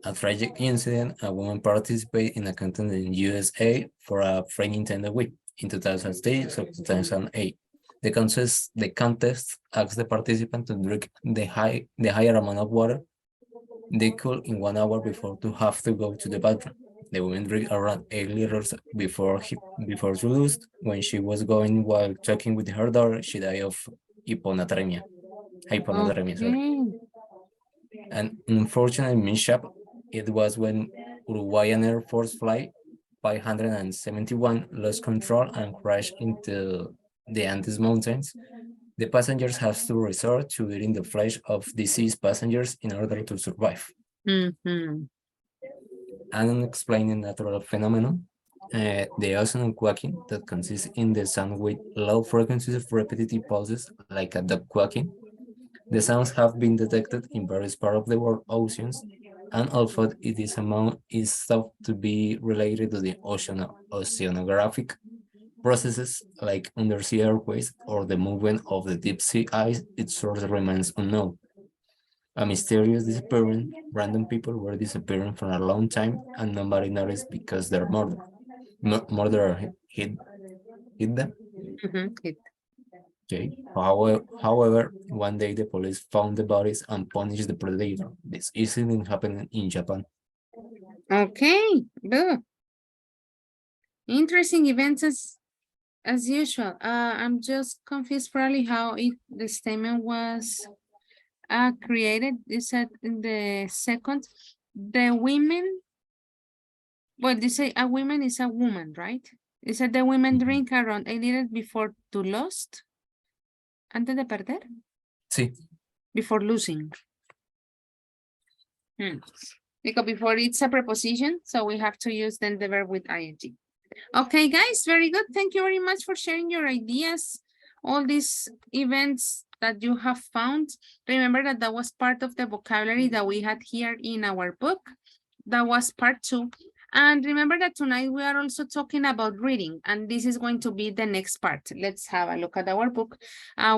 A tragic incident, a woman participated in a contest in USA for a free Nintendo Wii in 2006 or 2008. The contest asked the participant to drink the higher amount of water they could in 1 hour before to have to go to the bathroom. The woman drank around 8 liters before she lost. When she was going while talking with her daughter, she died of hyponatremia. Hyponatremia, sorry. An unfortunate mishap, it was when Uruguayan Air Force Flight 571 lost control and crashed into the Andes Mountains. The passengers have to resort to eating the flesh of deceased passengers in order to survive. An unexplained natural phenomenon, the ozone quacking that consists in the sound with low frequencies of repetitive pulses like a dog quacking. The sounds have been detected in various parts of the world oceans, and although it is thought to be related to the oceanographic processes like undersea earthquakes or the movement of the deep sea ice, its source remains unknown. A mysterious disappearance, random people were disappearing for a long time and nobody noticed because their murderer hit them. Okay. However, one day the police found the bodies and punished the predator. This incident happened in Japan. Okay, good. Interesting events as usual. I'm just confused probably how the statement was created. You said in the second, the women, well, they say a woman is a woman, right? You said the women drink around 8 liters before to lost. Antes de perder? Sí. Before losing. Because before it's a preposition, so we have to use then the verb with ing. Okay, guys, very good. Thank you very much for sharing your ideas, all these events that you have found. Remember that that was part of the vocabulary that we had here in our book. That was part 2. And remember that tonight we are also talking about reading, and this is going to be the next part. Let's have a look at our book.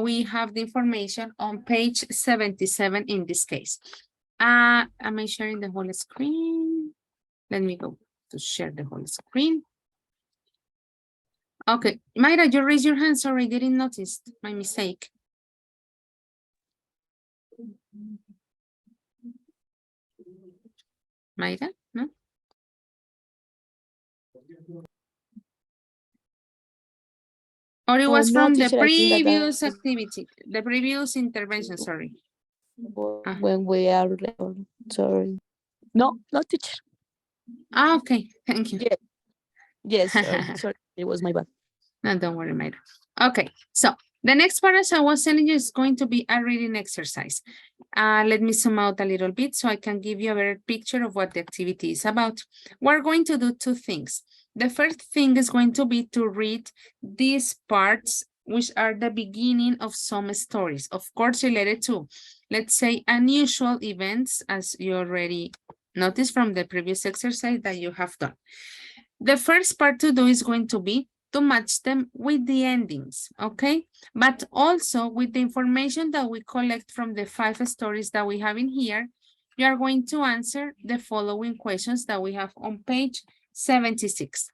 We have the information on page 77 in this case. Am I sharing the whole screen? Let me go to share the whole screen. Okay, Mayra, you raised your hand. Sorry, I didn't notice. My mistake. Mayra, no? Or it was no, from the teacher, I think that previous activity, the previous intervention, sorry. when we are, sorry. No, teacher. Okay, thank you. Yes, sorry, it was my bad. No, don't worry, Mayra. Okay, so the next part, as I was telling you, is going to be a reading exercise. Let me zoom out a little bit so I can give you a better picture of what the activity is about. We're going to do 2 things. The first thing is going to be to read these parts, which are the beginning of some stories, of course, related to, let's say, unusual events, as you already noticed from the previous exercise that you have done. The first part to do is going to be to match them with the endings, okay? But also with the information that we collect from the 5 stories that we have in here, you are going to answer the following questions that we have on page 76.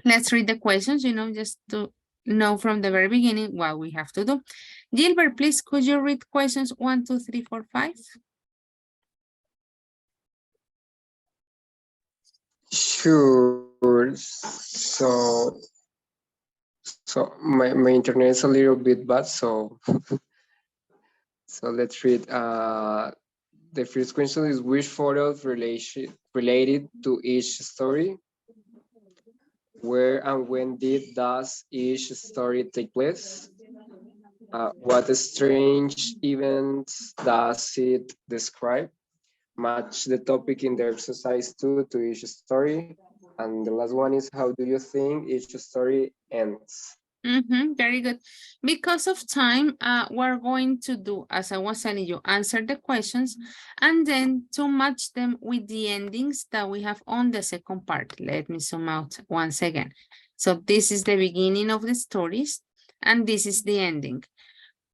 Let's read the questions, just to know from the very beginning what we have to do. Gilbert, please, could you read questions 1, 2, 3, 4, 5? Sure. So my internet is a little bit bad, so so let's read. The first question is, which photos related to each story? Where and when does each story take place? What strange events does it describe? Match the topic in the exercise 2 to each story. And the last one is, how do you think each story ends? Very good. Because of time, we're going to do, as I was telling you, answer the questions and then to match them with the endings that we have on the second part. Let me zoom out once again. So this is the beginning of the stories and this is the ending.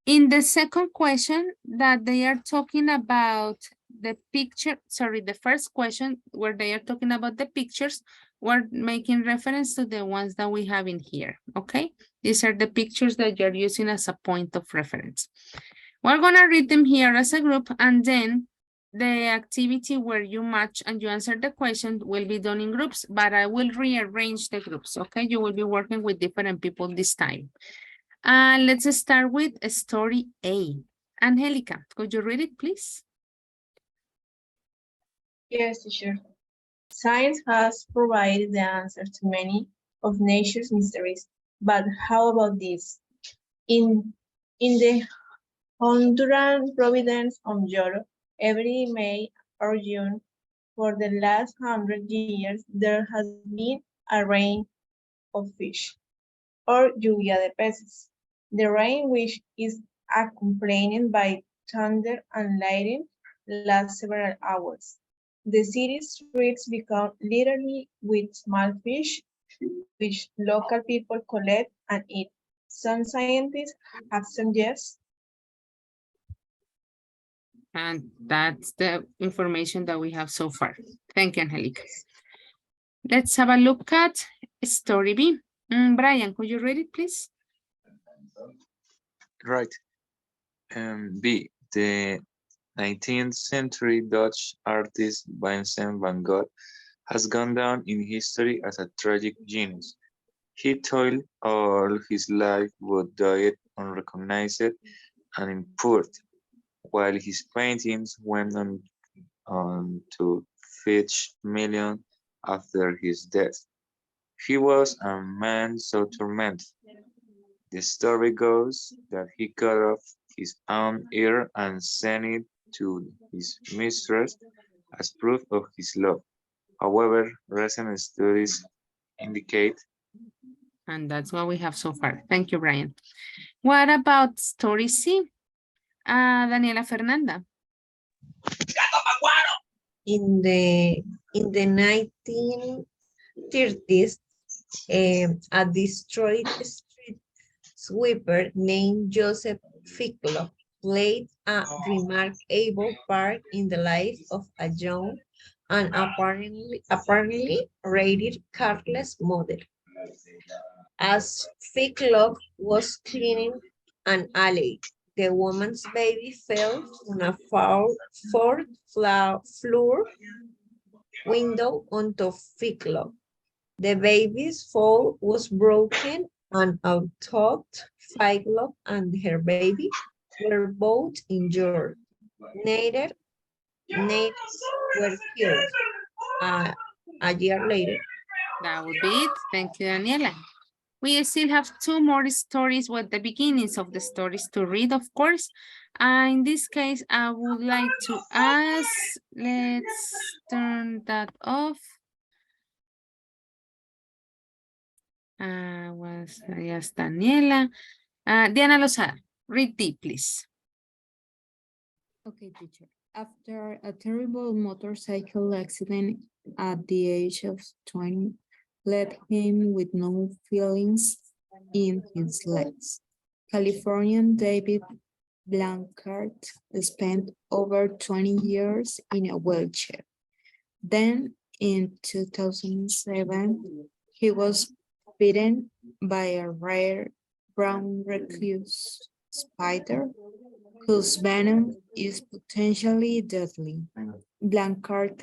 In the second question that they are talking about the picture, sorry, the first question where they are talking about the pictures, we're making reference to the ones that we have in here, okay? These are the pictures that you're using as a point of reference. We're gonna read them here as a group and then the activity where you match and you answer the question will be done in groups, but I will rearrange the groups, okay? You will be working with different people this time. Let's start with story A. Angelica, could you read it, please? Yes, teacher. Science has provided the answer to many of nature's mysteries, but how about this? In the Honduran province of Yoro, every May or June for the last 100 years, there has been a rain of fish, or lluvia de peces. The rain, which is accompanied by thunder and lightning, lasts several hours. The city's streets become literally with small fish, which local people collect and eat. Some scientists have suggested. And that's the information that we have so far. Thank you, Angelica. Let's have a look at story B. Brian, could you read it, please? Right. B. The 19th century Dutch artist Vincent van Gogh has gone down in history as a tragic genius. He toiled all his life but died unrecognized and in poverty, while his paintings went on to fetch millions after his death. He was a man so tormented. The story goes that he cut off his own ear and sent it to his mistress as proof of his love. However, recent studies indicate. And that's what we have so far. Thank you, Brian. What about story C? Daniela Fernanda. In the 1930s, a destroyed street sweeper named Joseph Ficklo played a remarkable part in the life of a young and apparently rated careless mother. As Ficklo was cleaning an alley, the woman's baby fell from a fourth floor window onto Ficklo. The baby's fall was broken and although Ficklo and her baby were both injured, neither were killed. A year later. That would be it. Thank you, Daniela. We still have two more stories with the beginnings of the stories to read, of course. In this case, I would like to ask, let's turn that off. Yes, Daniela. Diana Lozada, read D, please. Okay, teacher. After a terrible motorcycle accident at the age of 20, left him with no feelings in his legs. Californian David Blanchard spent over 20 years in a wheelchair. Then in 2007, he was bitten by a rare brown recluse spider whose venom is potentially deadly. Blanchard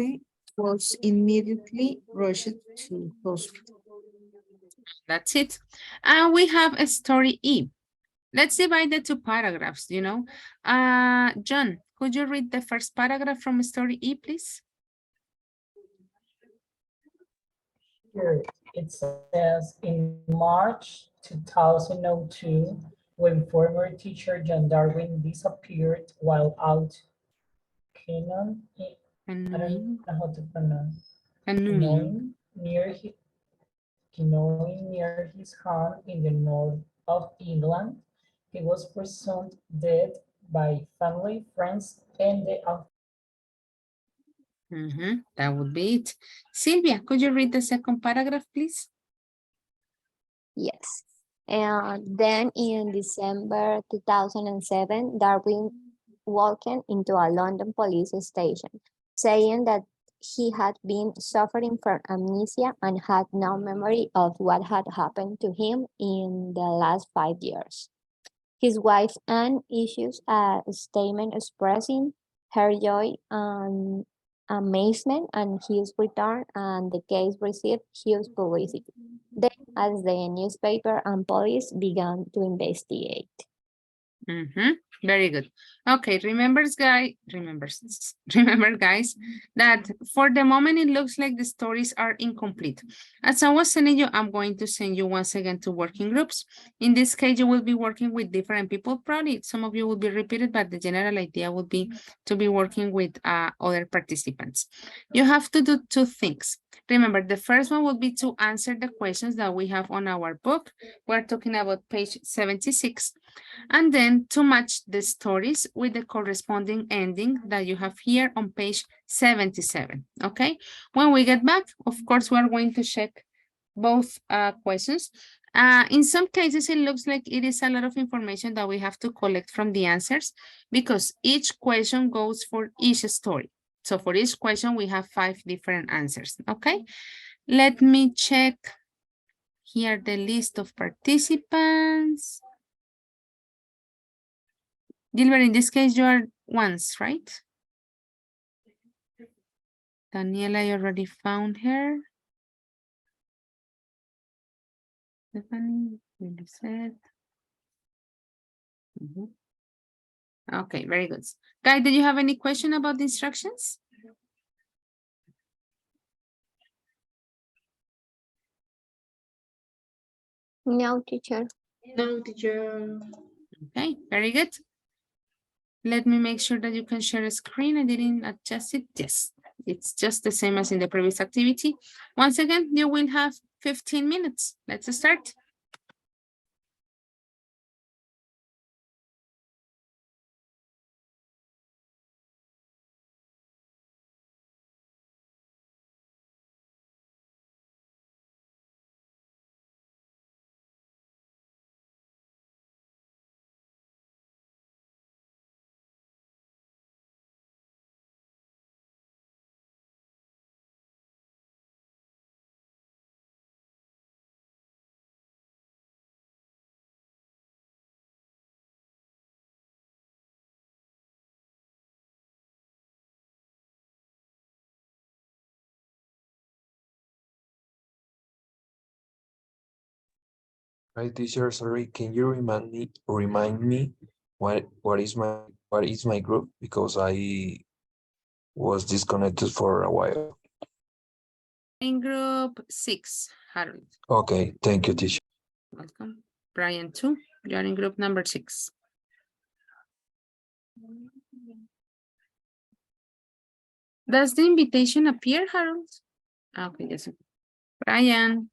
was immediately rushed to hospital. That's it. And we have a story E. Let's divide the two paragraphs, you know. John, could you read the first paragraph from story E, please? Here it says, in March 2002, when former teacher John Darwin disappeared while out canoeing, I don't know how to pronounce, canoeing near his home in the north of England, he was presumed dead by family, friends, and the That would be it. Sylvia, could you read the second paragraph, please? Yes. And then in December 2007, Darwin walked into a London police station, saying that he had been suffering from amnesia and had no memory of what had happened to him in the last 5 years. His wife Anne issued a statement expressing her joy and amazement and his return, and the case received huge publicity. Then, as the newspaper and police began to investigate. Very good. Okay, remember guys, that for the moment it looks like the stories are incomplete. As I was telling you, I'm going to send you once again to working groups. In this case, you will be working with different people. Probably some of you will be repeated, but the general idea would be to be working with other participants. You have to do two things. Remember, the first one will be to answer the questions that we have on our book. We're talking about page 76. And then to match the stories with the corresponding ending that you have here on page 77, okay? When we get back, of course, we are going to check both questions. In some cases, it looks like it is a lot of information that we have to collect from the answers because each question goes for each story. So for each question, we have 5 different answers, okay? Let me check here the list of participants. Gilbert, in this case, you are once, right? Daniela, you already found her. Stephanie, you said. Okay, very good. Guy, did you have any question about the instructions? No, teacher. No, teacher. Okay, very good. Let me make sure that you can share a screen. I didn't adjust it. Yes, it's just the same as in the previous activity. Once again, you will have 15 minutes. Let's start. Hi teacher, sorry, can you remind me what is my group? Because I was disconnected for a while. In group 6, Harold. Okay, thank you, teacher. Welcome. Brian too. You're in group number 6. Does the invitation appear, Harold? Okay, yes. Brian.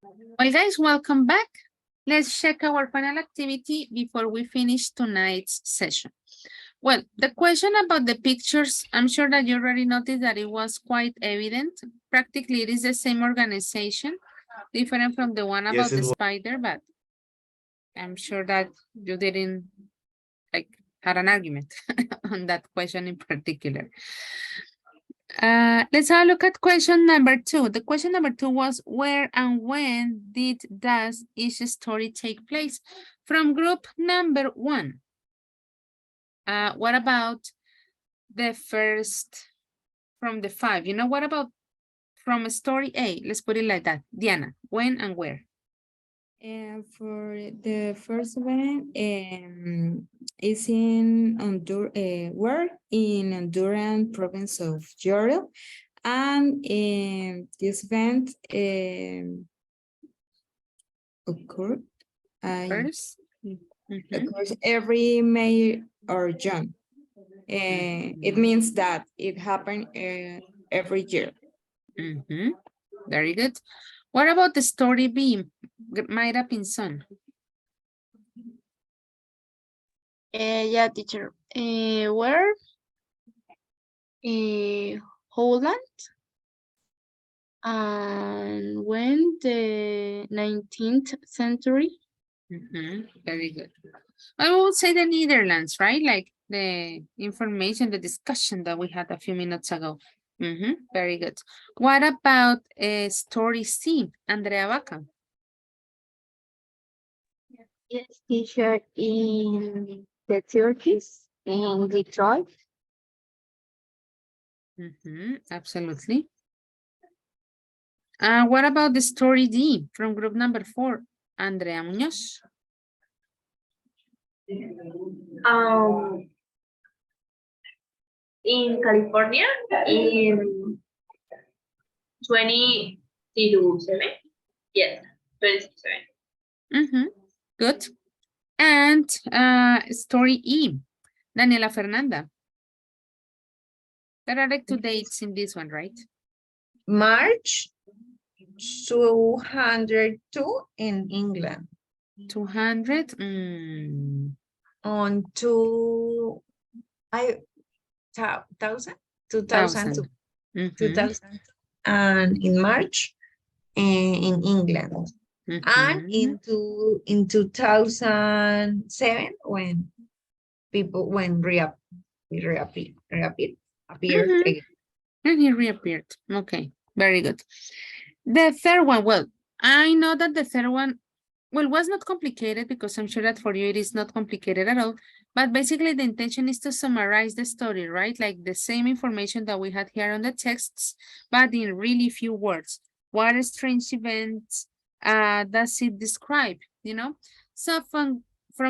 Well, guys, welcome back. Let's check our final activity before we finish tonight's session. Well, the question about the pictures, I'm sure that you already noticed that it was quite evident. Practically, it is the same organization, different from the one about the spider, but I'm sure that you didn't had an argument on that question in particular. Let's have a look at question number 2. The question number 2 was, where and when does each story take place? From group number 1. What about the first from the 5? You know, what about from story A? Let's put it like that. Diana, when and where? And for the first one, is in Honduras, where in Honduran province of Yoril, and this event occurred occurs every May or June. It means that it happened every year. Very good. What about the story B, Mayra Pinzon? Yeah, teacher. Where? Holland. And when the 19th century. Very good. I would say the Netherlands, right? Like the information, the discussion that we had a few minutes ago. Very good. What about story C, Andrea Vaca? Yes, teacher, in the 30s in Detroit. Absolutely. What about the story D from group number 4, Andrea Muñoz? In California, in 2027. Yes, 27. Good. And story E, Daniela Fernanda. There are like 2 dates in this one, right? March 202 in England. 200? On 2000? 2002. 2000. And in March in England. And in 2007 when people reappeared again. And he reappeared. Okay, very good. The third one, well, I know that the third one, well, was not complicated because I'm sure that for you it is not complicated at all. But basically the intention is to summarize the story, right? Like the same information that we had here on the texts, but in really few words. What strange events does it describe, you know? So from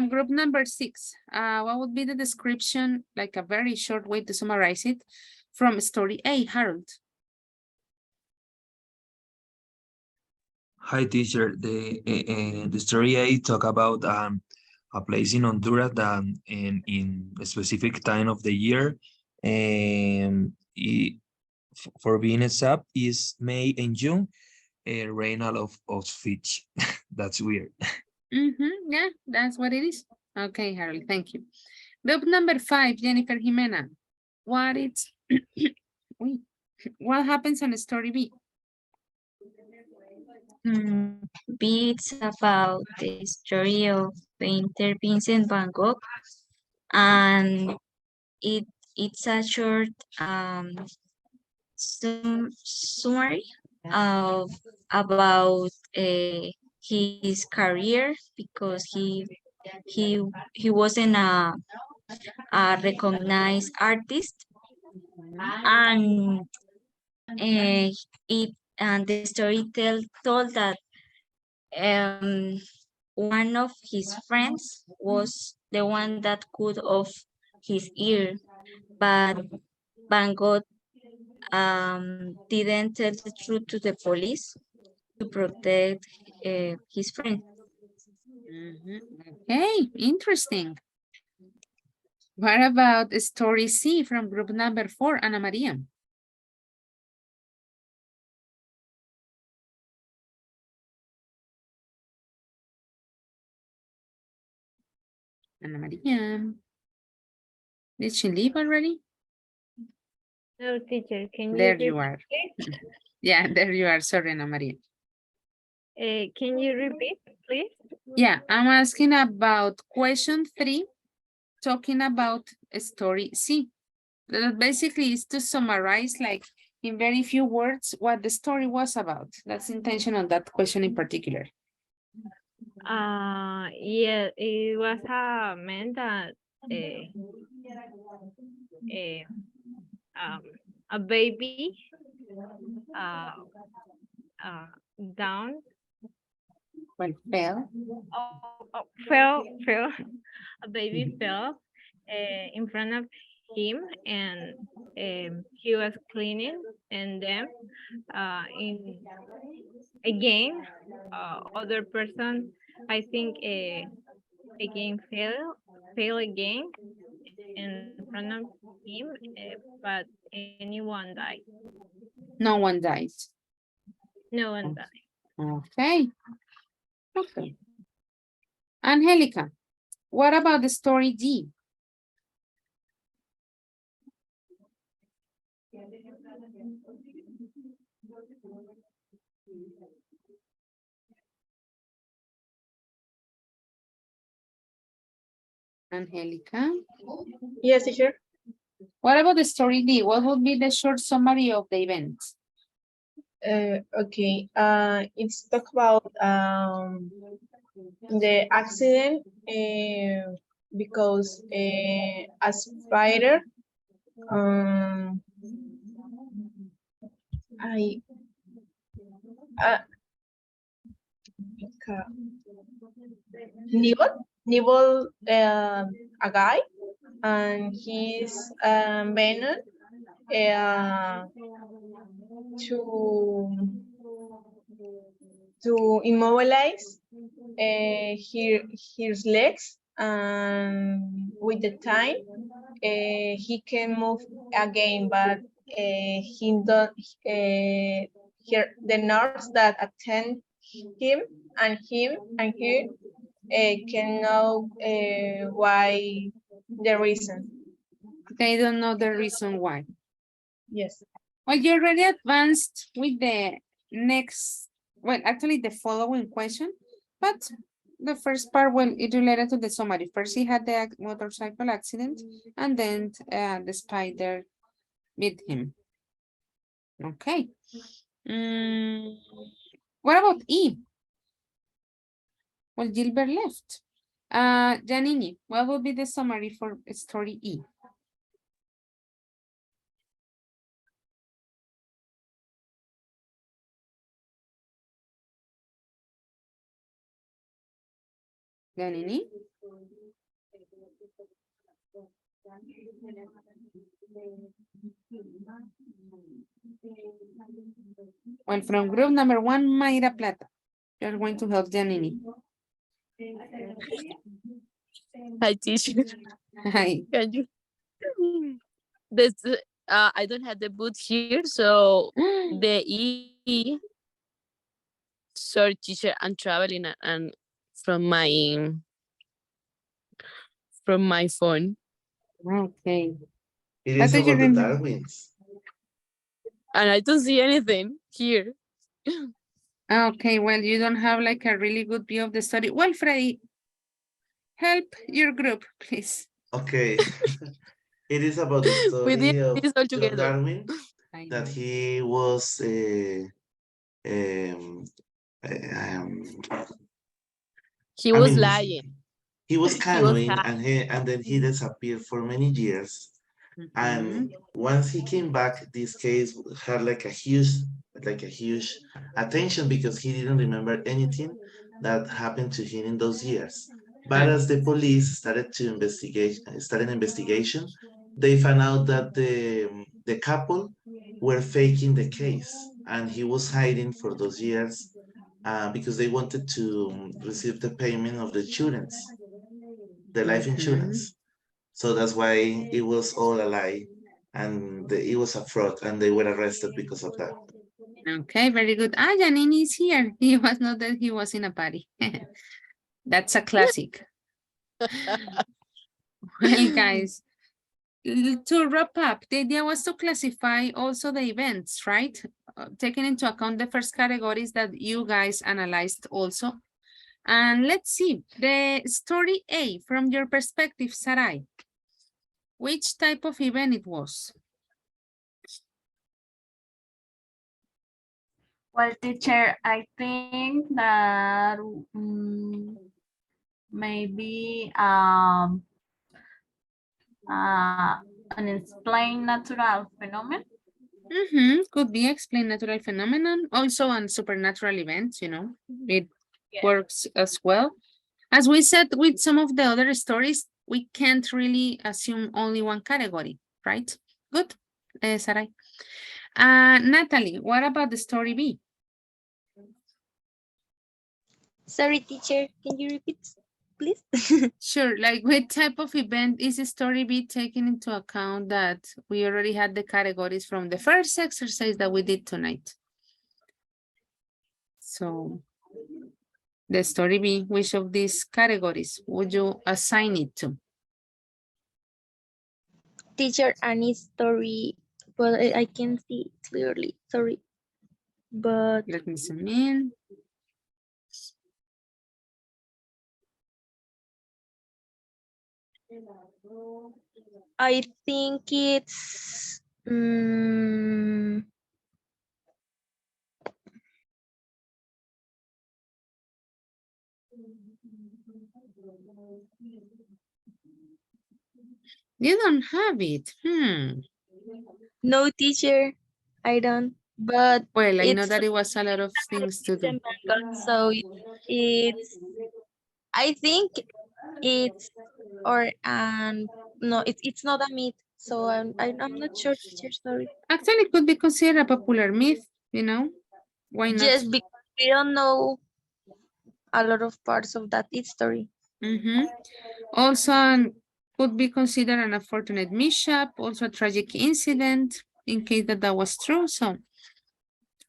group number 6, what would be the description, like a very short way to summarize it, from story A, Harold? Hi, teacher. The story I talk about a place in Honduras that in a specific time of the year, for being exact, is May and June. Rain a lot of fish. That's weird. Yeah, that's what it is. Okay, Harold, thank you. Group number 5, Jennifer Jimena. What happens on story B? B, it's about the story of painter Vincent van Gogh, and it's a short summary of about his career, because he wasn't a recognized artist, and the story told that one of his friends was the one that cut off his ear, but Van Gogh didn't tell the truth to the police to protect his friend. Okay, interesting. What about story C from group number 4, Ana Maria? Ana Maria. Did she leave already? No, teacher, can you There you repeat, are. please? Yeah, there you are. Sorry, Ana Maria. Can you repeat, please? Yeah, I'm asking about question 3, talking about story C. That basically is to summarize, like in very few words, what the story was about. That's the intention of that question in particular. Yeah, it was a man that a baby uh, uh, down. Well, fell. Fell. A baby fell in front of him, and he was cleaning, and then in again other person, I think, again fell again in front of him, but anyone died. No one died. No one died. Okay. Okay. Angelica, what about the story D? Angelica? Yes, teacher. What about the story D? What would be the short summary of the event? Okay. It's talk about the accident because a spider I nibble a guy, and he's venom to immobilize his legs, and with the time he can move again, but he don't the nurse that attend him and he can know why the reason. They don't know the reason why. Yes. Well, you already advanced with the next, well, actually the following question, but the first part, well, it related to the summary. First, he had the motorcycle accident, and then the spider bit him. Okay. What about E? Well, Gilbert left. Janini, what will be the summary for story E? Janini? Well, from group number 1, Mayra Plata. You're going to help Janini. Hi, teacher. Hi. Can you? This I don't have the boot here, so the E. Sorry, teacher. I'm traveling and from my phone. Okay. It is about the Darwins. And I don't see anything here. Okay, well, you don't have like a really good view of the story. Well, Freddy, help your group, please. Okay. It is about the story of John Darwin, that he was he was lying. He was canoeing, and then he disappeared for many years. And once he came back, this case had like a huge attention, because he didn't remember anything that happened to him in those years. But as the police started investigation, they found out that the couple were faking the case, and he was hiding for those years because they wanted to receive the payment of the insurance, the life insurance. So that's why it was all a lie, and it was a fraud, and they were arrested because of that. Okay, very good. Janini is here. He was not that he was in a party. That's a classic. Well, guys, to wrap up, the idea was to classify also the events, right? Taking into account the first categories that you guys analyzed also. And let's see, the story A, from your perspective, Sarai, which type of event it was? Well, teacher, I think that maybe unexplained natural phenomenon. Could be explained natural phenomenon, also on supernatural events, you know, it works as well. As we said with some of the other stories, we can't really assume only one category, right? Good, Sarai. Natalie, what about the story B? Sorry, teacher, can you repeat, please? Sure, like what type of event is the story B taking into account that we already had the categories from the first exercise that we did tonight? So the story B, which of these categories would you assign it to? Teacher, any story, but I can see clearly, sorry. But let me zoom in. I think it's You don't have it. No, teacher, I don't. But well, I know it's that it was a lot of things to do. So it's I think it's or no, it's not a myth. So I'm not sure, teacher. Sorry. Actually, it could be considered a popular myth, you know? Why not? Just because we don't know a lot of parts of that story. Also, could be considered an unfortunate mishap, also a tragic incident, in case that was true. So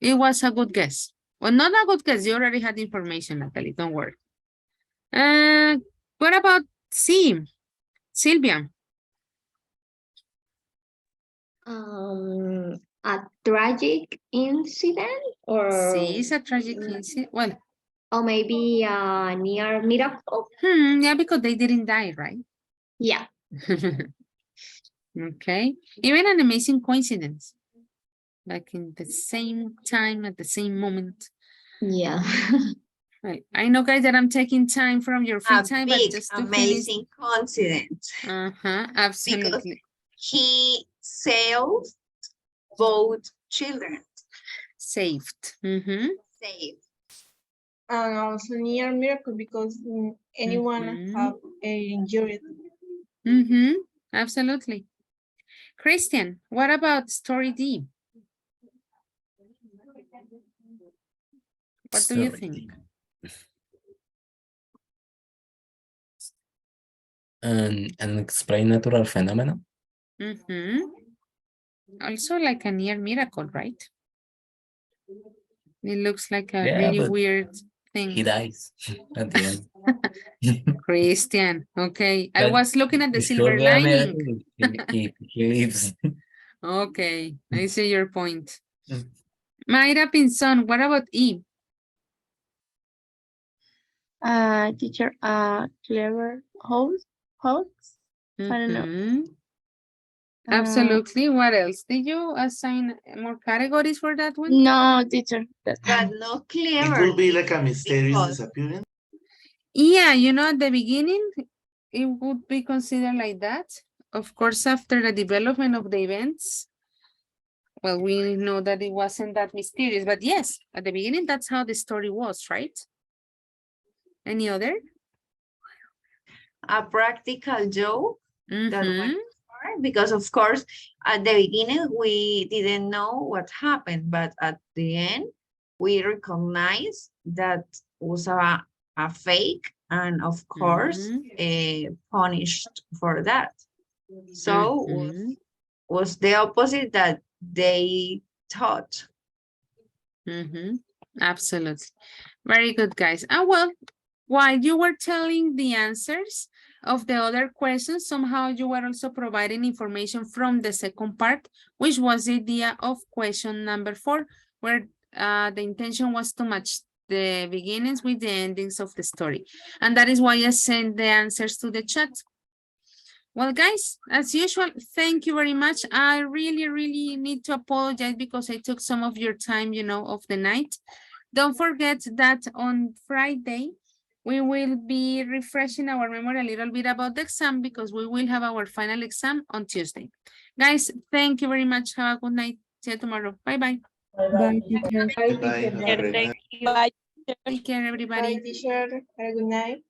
it was a good guess. Well, not a good guess. You already had information, Natalie. Don't worry. What about C? Sylvia? A tragic incident or Sí, it's a tragic incident. Well, or maybe a near miracle. Yeah, because they didn't die, right? Yeah. Okay. Even an amazing coincidence. Like in the same time, at the same moment. Yeah. Right. I know, guys, that I'm taking time from your free time, but Big, just to amazing coincidence. Absolutely. He saved both children. Saved. Saved. And also near miracle because anyone have injured. Absolutely. Christian, what about story D? What do you think? An unexplained natural phenomenon? Also like a near miracle, right? It looks like a Yeah, really but weird thing. he dies at the end. Christian, okay. I But was looking at the it silver could be a lining. miracle if he lives. Okay, I see your point. Mayra Pinzon, what about E? Teacher, clever hoax? I don't know. Absolutely. What else? Did you assign more categories for that one? No, teacher. But not It clever. will be like a mysterious disappearance. Yeah, you know, at the beginning, it would be considered like that. Of course, after the development of the events, well, we know that it wasn't that mysterious, but yes, at the beginning, that's how the story was, right? Any other? A practical joke that went far because of course at the beginning we didn't know what happened, but at the end we recognized that was a fake and of course punished for that. So was the opposite that they thought. Absolutely. Very good, guys. Well, while you were telling the answers, of the other questions, somehow you were also providing information from the second part, which was the idea of question number 4, where the intention was to match the beginnings with the endings of the story. And that is why I sent the answers to the chat. Well, guys, as usual, thank you very much. I really need to apologize because I took some of your time, you know, of the night. Don't forget that on Friday, we will be refreshing our memory a little bit about the exam because we will have our final exam on Tuesday. Guys, thank you very much. Have a good night. See you tomorrow. Bye-bye. Bye, teacher. Bye. Have a great night. Bye. Take care, everybody. Bye, teacher. Have a good night.